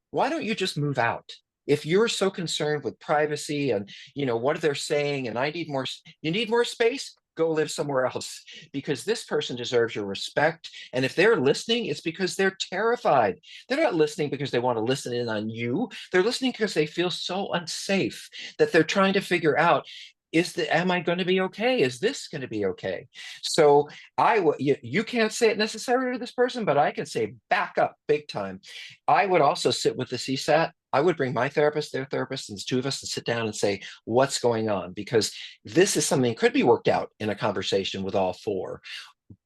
Why don't you just move out? If you're so concerned with privacy and what they're saying, and you need more space, go live somewhere else because this person deserves your respect. And if they're listening, it's because they're terrified. They're not listening because they want to listen in on you. They're listening because they feel so unsafe that they're trying to figure out, am I going to be okay? Is this going to be okay? So you can't say it necessarily to this person, but I can say back up big time. I would also sit with the CSAT. I would bring my therapist, their therapist, and the two of us to sit down and say, what's going on? Because this is something that could be worked out in a conversation with all four,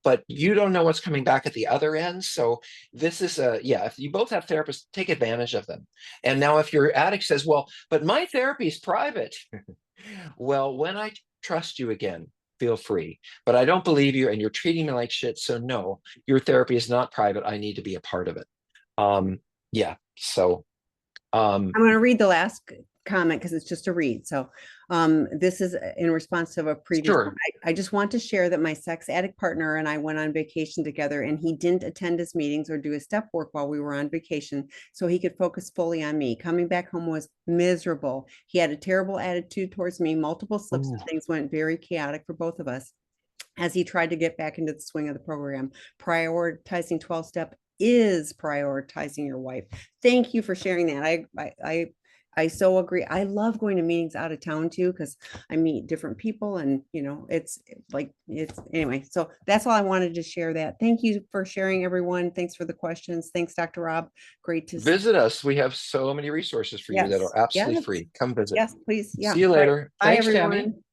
but you don't know what's coming back at the other end. So this is yeah, if you both have therapists, take advantage of them. And now if your addict says, well, but my therapy is private. Well, when I trust you again, feel free. But I don't believe you and you're treating me like shit. So no, your therapy is not private. I need to be a part of it. Yeah. So I'm going to read the last comment because it's just a read. So, this is in response to a previous one. sure. I just want to share that my sex addict partner and I went on vacation together, and he didn't attend his meetings or do his step work while we were on vacation so he could focus fully on me. Coming back home was miserable. He had a terrible attitude towards me, multiple slips, Ooh, and things went very chaotic for both of us as he tried to get back into the swing of the program. Prioritizing 12 step is prioritizing your wife. Thank you for sharing that. I so agree. I love going to meetings out of town too because I meet different people, and it's like it's anyway. So that's all I wanted to share. That. Thank you for sharing, everyone. Thanks for the questions. Thanks, Dr. Rob. Great to see. visit us. We have so many resources for you that Yes, are absolutely yes, free. Come visit. yes. Please, See yeah. you All right. later. Bye, Thanks, Tammy. everyone.